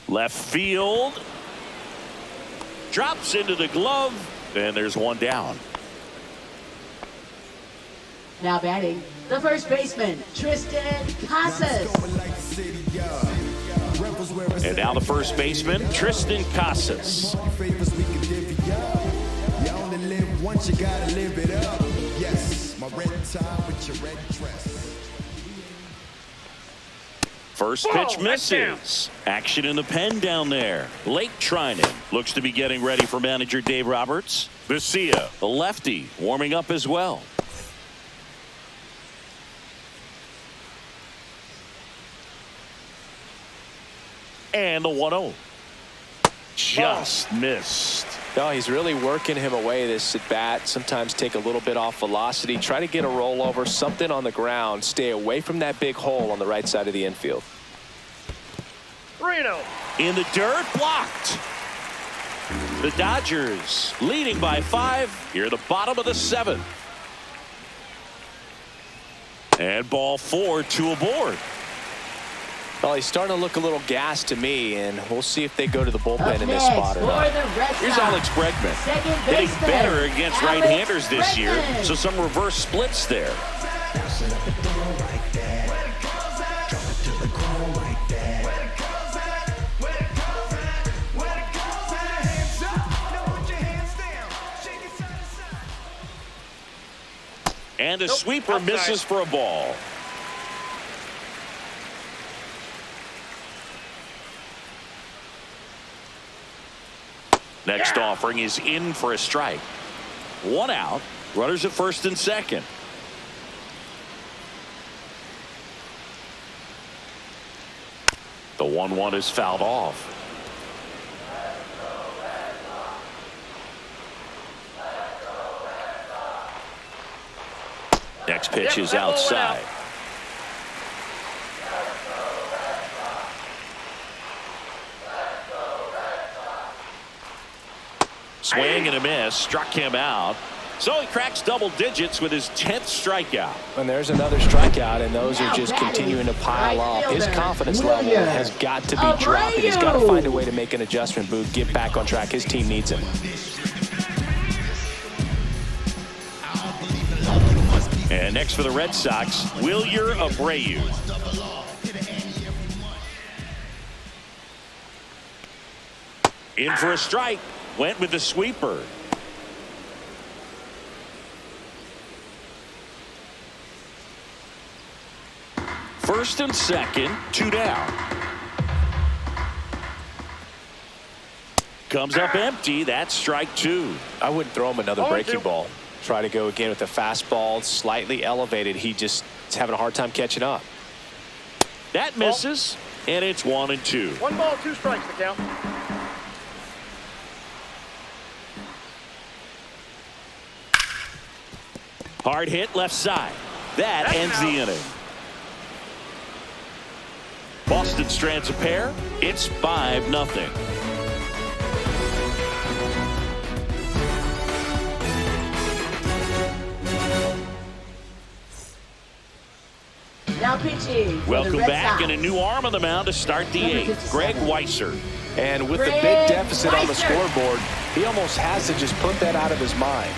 Left field. Drops into the glove, and there's one down. Now batting, the first baseman, Tristan Casas. And now the first baseman, Tristan Casas. First Ball, pitch that's down. misses. Action in the pen down there. Lake Trinan looks to be getting ready for manager Dave Roberts. Vesia, the lefty, warming up as well. And the 1-0. Just missed. No, he's really working him away this at bat. Sometimes take a little bit off velocity. Try to get a rollover, something on the ground. Stay away from that big hole on the right side of the infield. Reno. In the dirt, blocked. The Dodgers leading by 5 here at the bottom of the 7th. And ball 4, 2 aboard. Well, he's starting to look a little gassed to me, and we'll see if they go to the bullpen Up in this next spot or for not. the Red Here's Sox, Alex Bregman, second hitting baseman, better against Alex right-handers this year, Bregman. so some reverse splits there. And the sweeper outside. misses for a ball. Next offering is in for a strike. 1 out. Runners at first and second. The 1-1 is fouled off. Next pitch is that ball went outside. out. Swing and a miss. Struck him out. So he cracks double digits with his 10th strikeout. And there's another strikeout, and those Now are just batting continuing to pile right up. His fielder, confidence level Williams. has got to be dropping. He's got to Abreu. find a way to make an adjustment, Booth, get back on track. His team needs him. And next for the Red Sox, Wilyer Abreu. In for a strike. Went with the sweeper. First and second, 2 down. Comes up empty. That's strike 2. I wouldn't throw him another 0-2. breaking ball. Try to go again with the fastball, slightly elevated. He just is having a hard time catching up. That misses, and it's 1-2. 1 ball, 2 strikes to count. Hard hit left side. That That's ends out. the inning. Boston strands a pair. It's 5-0. Now pitching for the Welcome Red back, Sox. and a new arm on the mound to start the Number 8th. Greg 57. Weiser. And with the Greg big deficit on the Weiser. scoreboard, he almost has to just put that out of his mind.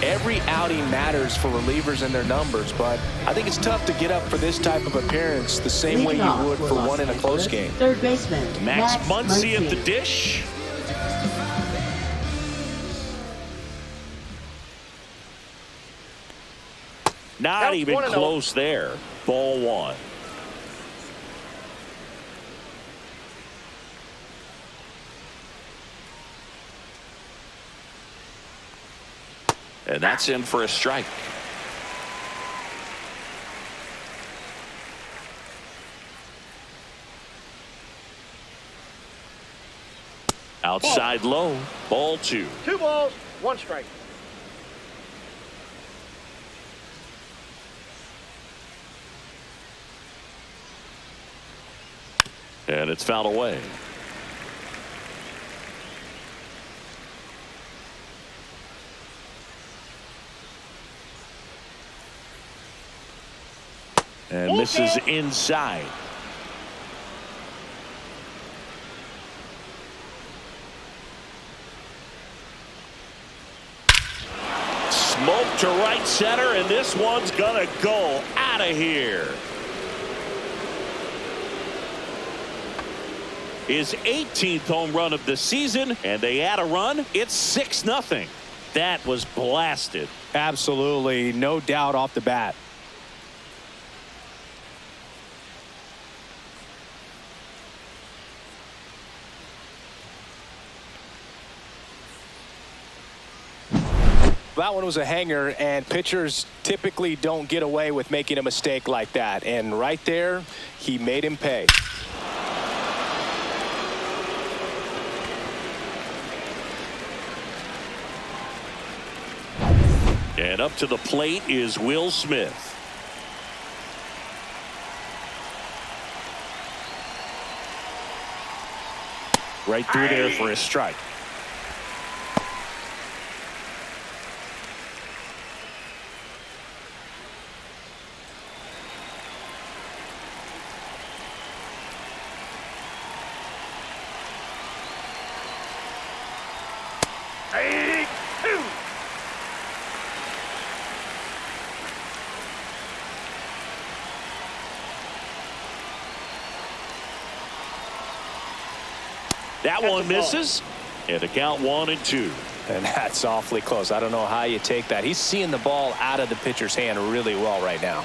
Every outing matters for relievers and their numbers, but I think it's tough to get up for this type of appearance the same way Leading you off would for for Los one in a close Angeles, game. Third baseman Max Muncy at the dish. Not Count even 1-0. close there. Ball 1. And that's in for a strike. Outside low. Ball 2. 2 balls, 1 strike. And it's fouled away. And misses inside. Smoke to right center, and this one's gonna go out of here. His 18th home run of the season, and they add a run. It's 6-0. That was blasted. Absolutely, no doubt off the bat. That one was a hanger, and pitchers typically don't get away with making a mistake like that. And right there, he made him pay. And up to the plate is Will Smith. Right through there for a strike. That one misses, and the count 1-2. And that's awfully close. I don't know how you take that. He's seeing the ball out of the pitcher's hand really well right now.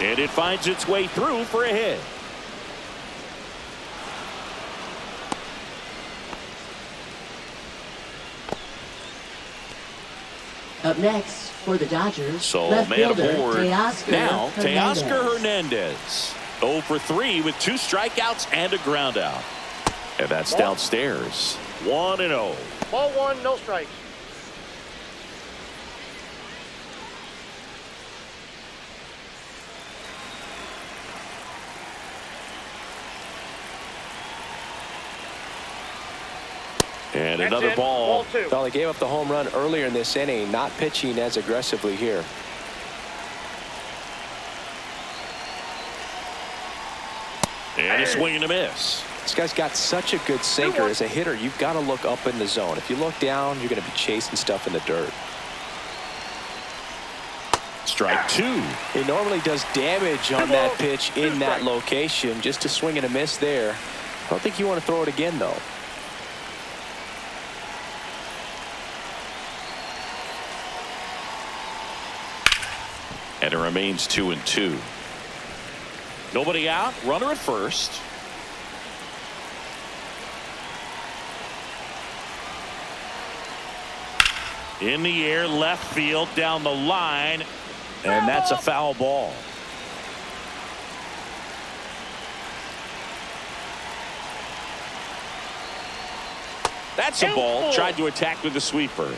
And it finds its way through for a hit. Up next for the Dodgers, So left man fielder aboard Teoscar now. Hernandez. Teoscar Hernandez. 0 for 3 with 2 strikeouts and a ground out. And that's downstairs. 1-0. Ball 1, no strikes. And another ball. Ball 2. Well, he gave up the home run earlier in this inning, not pitching as aggressively here. And a swing and a miss. This guy's got such a good sinker. As a hitter, you've got to look up in the zone. If you look down, you're going to be chasing stuff in the dirt. Strike 2. He normally does damage on that pitch in that location. Just a swing and a miss there. I don't think you want to throw it again, though. And it remains 2-2. Nobody out. Runner at first. In the air, left field, down the line. And that's a foul ball. That's a ball. Tried to attack with the sweeper.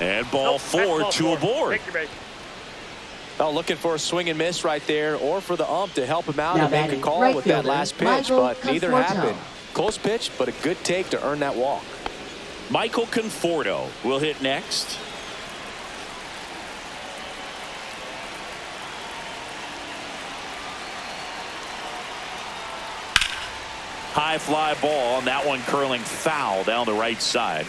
And ball 4, 2 aboard. Take your base. Oh, looking for a swing and miss right there, or for the ump to help him out Now and make a batting call right with that fielder, last pitch, Michael but neither Conforto. happened. Close pitch, but a good take to earn that walk. Michael Conforto will hit next. High fly ball, and that one curling foul down the right side.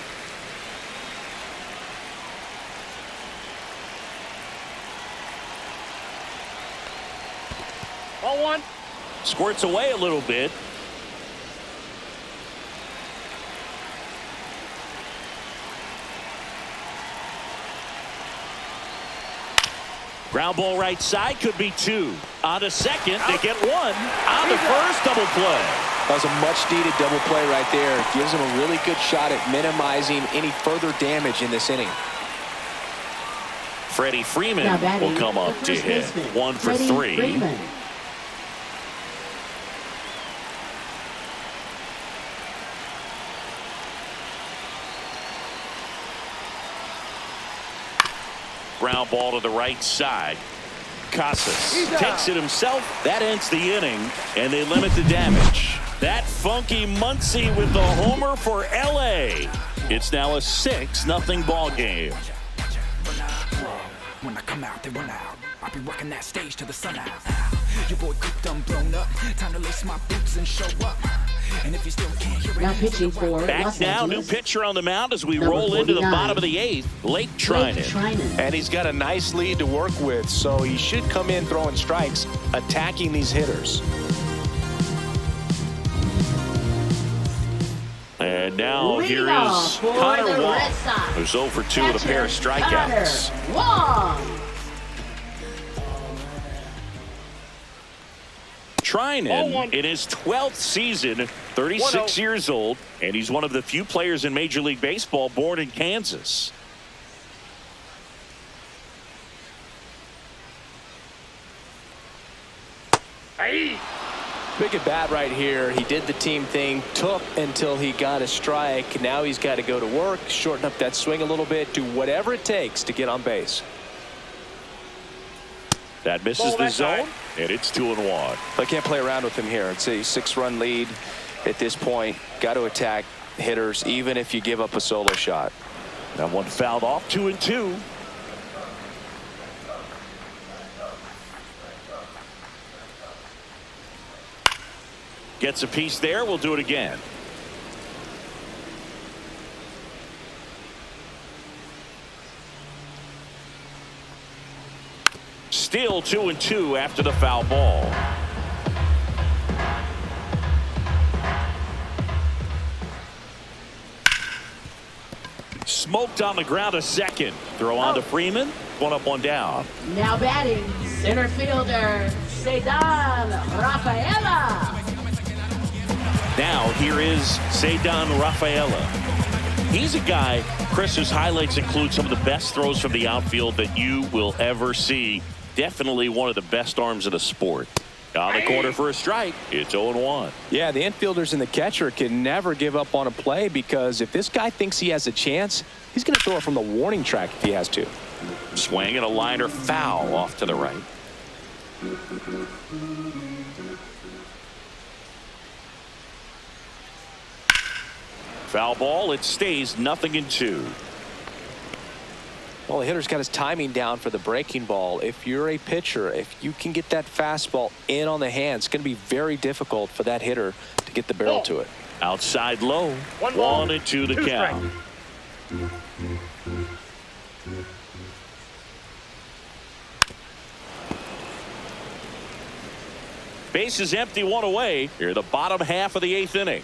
Ball 1. Squirts away a little bit. Ground ball right side, could be 2. On to second, they get 1. On to first, double play. That was a much-needed double play right there. Gives him a really good shot at minimizing any further damage in this inning. Freddie Freeman Now batting, will come up the to first hit. baseman, 1 for Freddie 3. Freeman. Ground ball to the right side. Casas takes it himself. That ends the inning, and they limit the damage. That funky Muncy with the homer for LA. It's now a 6-0 ball game. When I come out, they run out. I'll be rocking that stage till the sun out. Your boy cooked, done blown up. Time to lace my boots and show up. And if you still can't hear it, Now pitching for Back Los now, new Angeles, pitcher on the mound as we Number roll into the 49. bottom of the 8th. Blake Blake Trinan. Trinan. And he's got a nice lead to work with, so he should come in throwing strikes, attacking these hitters. And now Leading here off is for Connor the Wong, Red Sox, who's 0 for 2 with a pair of catcher, strikeouts. Connor Wong. Treinen in his 12th season, 36 years old, and he's one of the few players in Major League Baseball born in Kansas. Big at bat right here. He did the team thing, took until he got a strike. Now he's got to go to work, shorten up that swing a little bit, do whatever it takes to get on base. That misses the zone, and it's 2-1. I can't play around with him here. It's a 6-run lead at this point. Got to attack hitters, even if you give up a solo shot. That one fouled off. 2-2. Gets a piece there. We'll do it again. Still 2-2 after the foul ball. Smoked on the ground to second. Throw on to Freeman. 1 up, 1 down. Now batting, center fielder, Cedar Rafaela. Now here is Cedar Rafaela. He's a guy, Chris's highlights include some of the best throws from the outfield that you will ever see. Definitely one of the best arms of the sport. On the corner for a strike. It's 0-1. Yeah, the infielders and the catcher can never give up on a play, because if this guy thinks he has a chance, he's going to throw it from the warning track if he has to. Swing and a liner foul off to the right. Foul ball. It stays 0-2. Well, the hitter's got his timing down for the breaking ball. If you're a pitcher, if you can get that fastball in on the hand, it's going to be very difficult for that hitter to get the barrel to it. Outside low. 1-2 the count. Base is empty, 1 away. Here the bottom half of the 8th inning.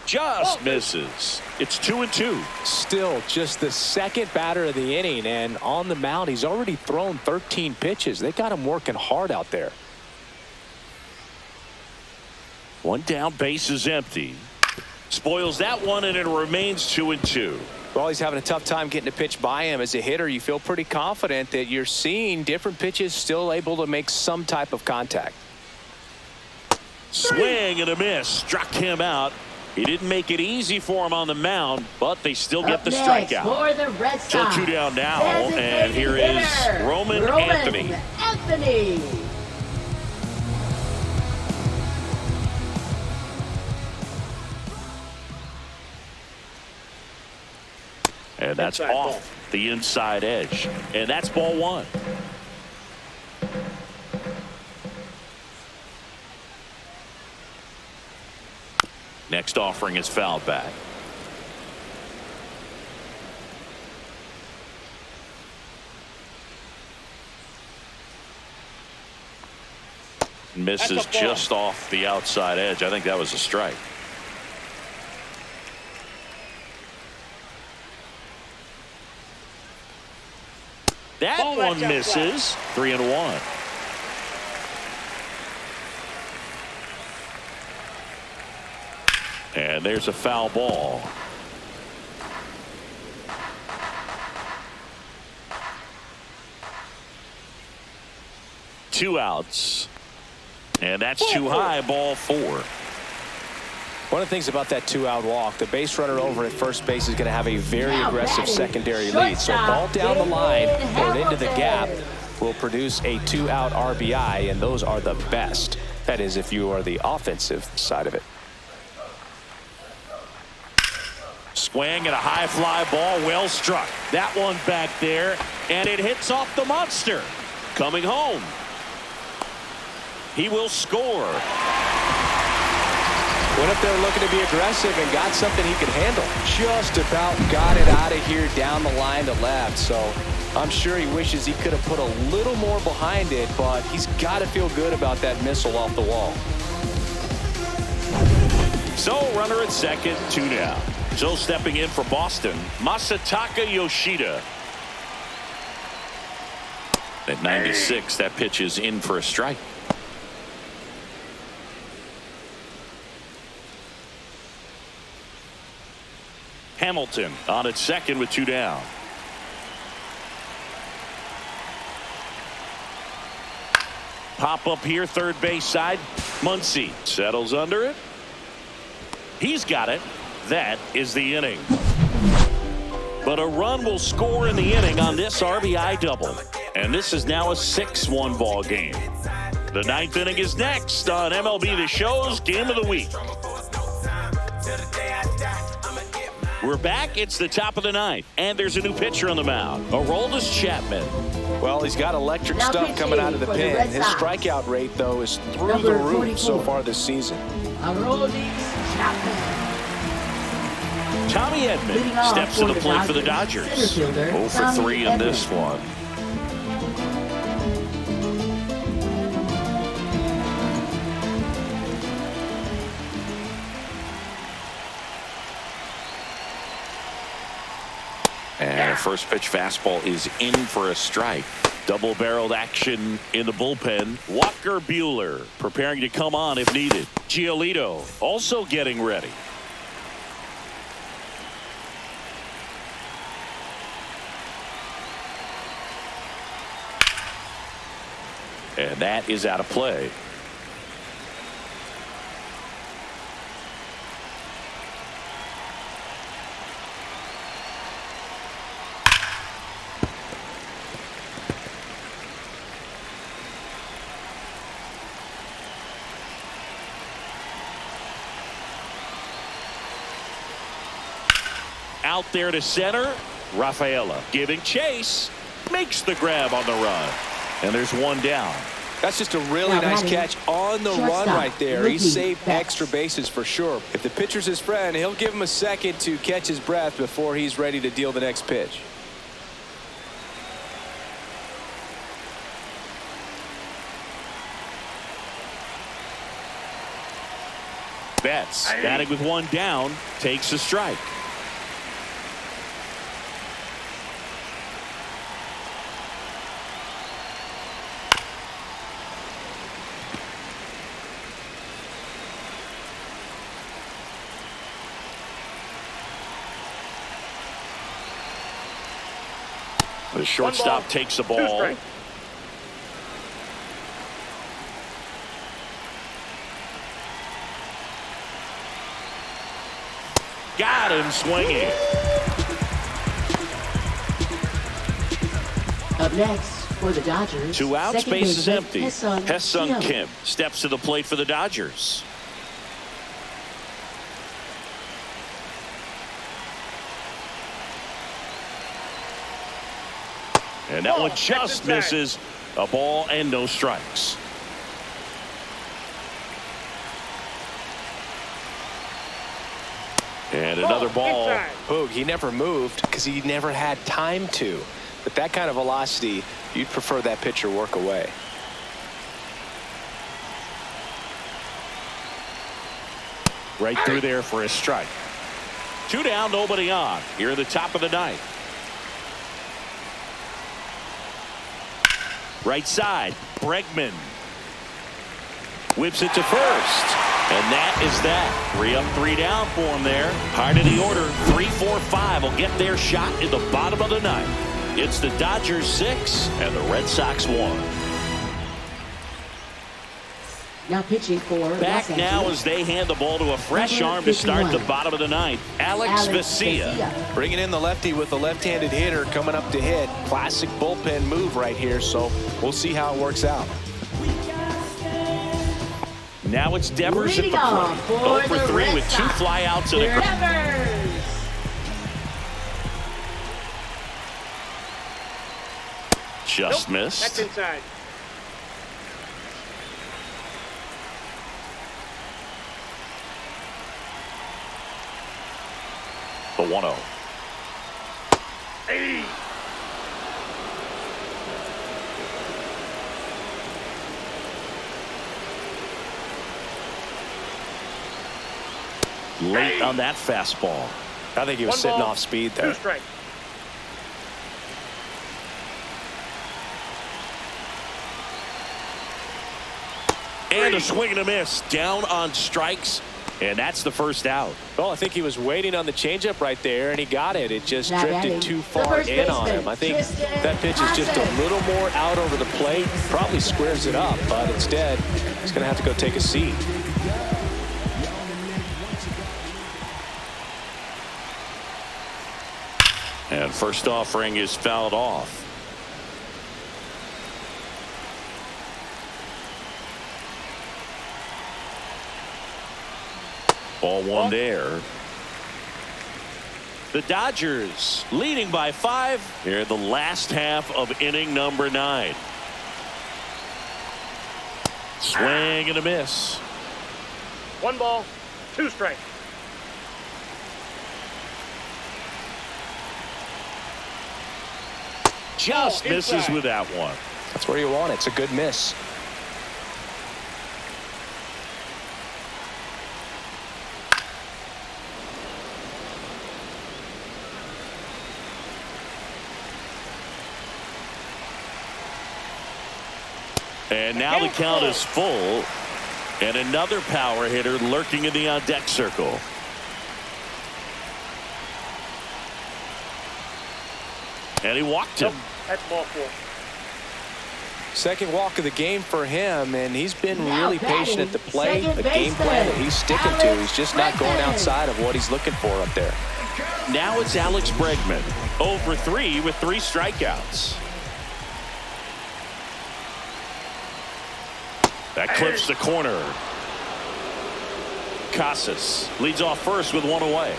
Just misses. It's 2-2. Still just the second batter of the inning, and on the mound he's already thrown 13 pitches. They got him working hard out there. 1 down, base is empty. Spoils that one, and it remains 2-2. Well, he's having a tough time getting a pitch by him. As a hitter, you feel pretty confident that you're seeing different pitches, still able to make some type of contact. Swing and a miss. Struck him out. He didn't make it easy for him on the mound, but they still get the strikeout. For the Red Sox, So 2 down now, and here is Roman Anthony. And that's off the inside edge. And that's ball 1. Next offering is fouled back. Misses just off the outside edge. I think that was a strike. That one misses. 3-1. And there's a foul ball. Two outs. And that's too high. Ball 4. One of the things about that 2-out walk, the base runner over at first base is going to have a very aggressive secondary lead. So ball down the line or into the gap will produce a 2-out RBI, and those are the best. That is, if you are the offensive side of it. Swing and a high fly ball, well struck. That one back there, and it hits off the monster. Coming home. He will score. Went up there looking to be aggressive and got something he could handle. Just about got it out of here down the line to left. So I'm sure he wishes he could have put a little more behind it, but he's got to feel good about that missile off the wall. So runner at second, 2 down. So stepping in for Boston, Masataka Yoshida. At 96, that pitch is in for a strike. Hamilton on at second with 2 down. Pop up here, third base side. Muncy settles under it. He's got it. That is the inning. But a run will score in the inning on this RBI double. And this is now a 6-1 ball game. The 9th inning is next on MLB The Show's Game of the Week. We're back. It's the top of the 9th. And there's a new pitcher on the mound. Aroldis Chapman. Well, he's got electric Now stuff coming out of the pen. Red His Sox. strikeout rate, though, is through Number the roof so 44. far this season. Aroldis Chapman. Tommy Edman Leading off steps to for the the plate for the Dodgers, Dodgers. center fielder, 0 for Tommy 3 in Edman. this one. And a first pitch fastball is in for a strike. Double-barreled action in the bullpen. Walker Buehler preparing to come on if needed. Giolito also getting ready. And that is out of play. Out there to center. Rafaela giving chase. Makes the grab on the run. And there's one down. That's just a really Now nice batting, catch on the run shortstop, right there. He Mookie saved Betts. extra bases for sure. If the pitcher's his friend, he'll give him a second to catch his breath before he's ready to deal the next pitch. Betts batting with one down, takes a strike. The shortstop takes the 2 ball. strikes. Got him swinging. Up next for the Dodgers. 2 outs, second base is baseman, empty. Hyeseong Kim steps to the plate for the Dodgers. And that one just misses. A ball and no strikes. And another ball. Inside. Boog, he never moved because he never had time to. But that kind of velocity, you'd prefer that pitcher work away. Right through there for a strike. 2 down, nobody on. Here at the top of the 9th. Right side, Bregman. Whips it to first. And that is that. 3 up, 3 down for him there. Heart of the order, 3, 4, 5 will get their shot in the bottom of the 9th. It's the Dodgers 6 and the Red Sox 1. Now pitching for Back Los now Angeles. as they hand the ball to a fresh Number arm to start 51. the bottom of the 9th. Alex Vesia. Bringing in the lefty with the left-handed hitter coming up to hit. Classic bullpen move right here, so we'll see how it works out. Now it's Devers at the Leading off plate. for 0 for the 3 Red with 2 Sox. flyouts and a ground. Devers. Just Nope, missed. That's inside. The 1-0. Hey. Late on that fastball. I think he was 1 sitting ball, off speed 2 there. strikes. And a swing and a miss. Down on strikes. And that's the first out. Well, I think he was waiting on the changeup right there, and he got it. It just Now drifted batting, too the far first in on baseman, him. I think Tristan that pitch is just a Thompson. little more out over the plate. Probably squares it up, but instead, he's going to have to go take a seat. And first offering is fouled off. Ball one there. The Dodgers leading by 5 here in the last half of inning number 9. Swing and a miss. 1 ball, 2 strikes. Just misses inside. with that one. That's where you want it. It's a good miss. And now the count is full. And another power hitter lurking in the on-deck circle. And he walked him. That's ball 4. Second walk of the game for him, and he's been Now really patient at the plate. batting, A game plan that he's sticking to. He's just not going Alex outside of what he's looking for up there. Now it's Alex Bregman. 0 for 3 with 3 strikeouts. That clips the corner. Casas leads off first with 1 away.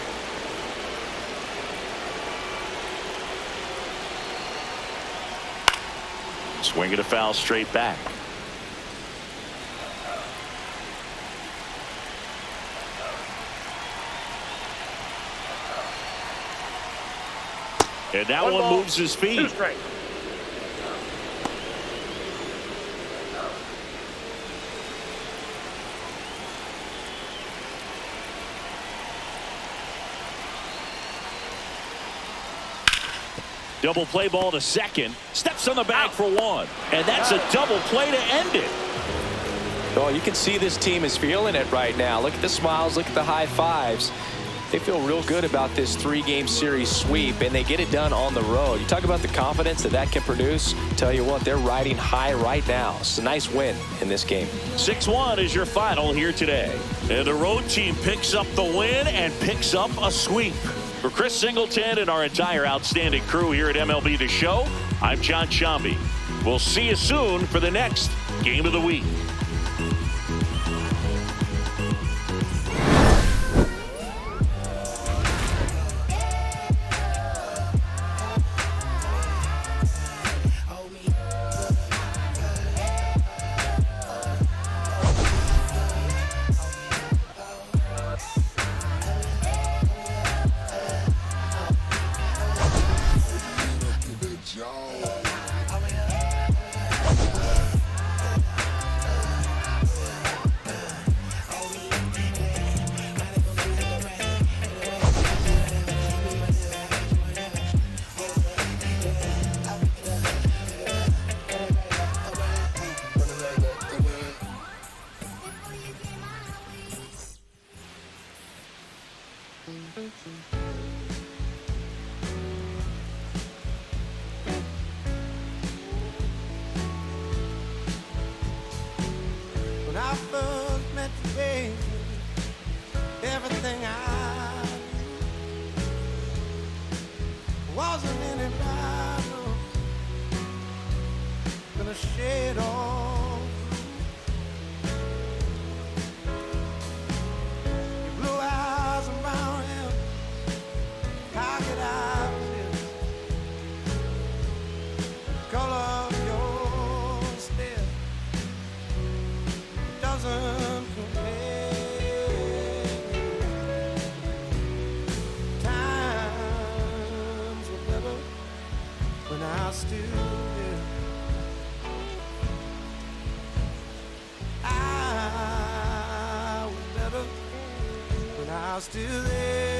Swing and a foul straight back. And that 1 one ball, moves his 2 feet. strikes. Double play ball to second. Steps on the bag for 1. And that's a double play to end it. Oh, you can see this team is feeling it right now. Look at the smiles. Look at the high fives. They feel real good about this 3-game series sweep, and they get it done on the road. You talk about the confidence that can produce. Tell you what, they're riding high right now. It's a nice win in this game. 6-1 is your final here today. And the road team picks up the win and picks up a sweep. For Chris Singleton and our entire outstanding crew here at MLB The Show, I'm John Shambi. We'll see you soon for the next Game of the Week. When I first met you, baby, everything I knew wasn't any battle gonna shed all your blue eyes and brown hair, cocked eyes, color of your stare doesn't compare. Times were better when I stood there. I was better when I was still there.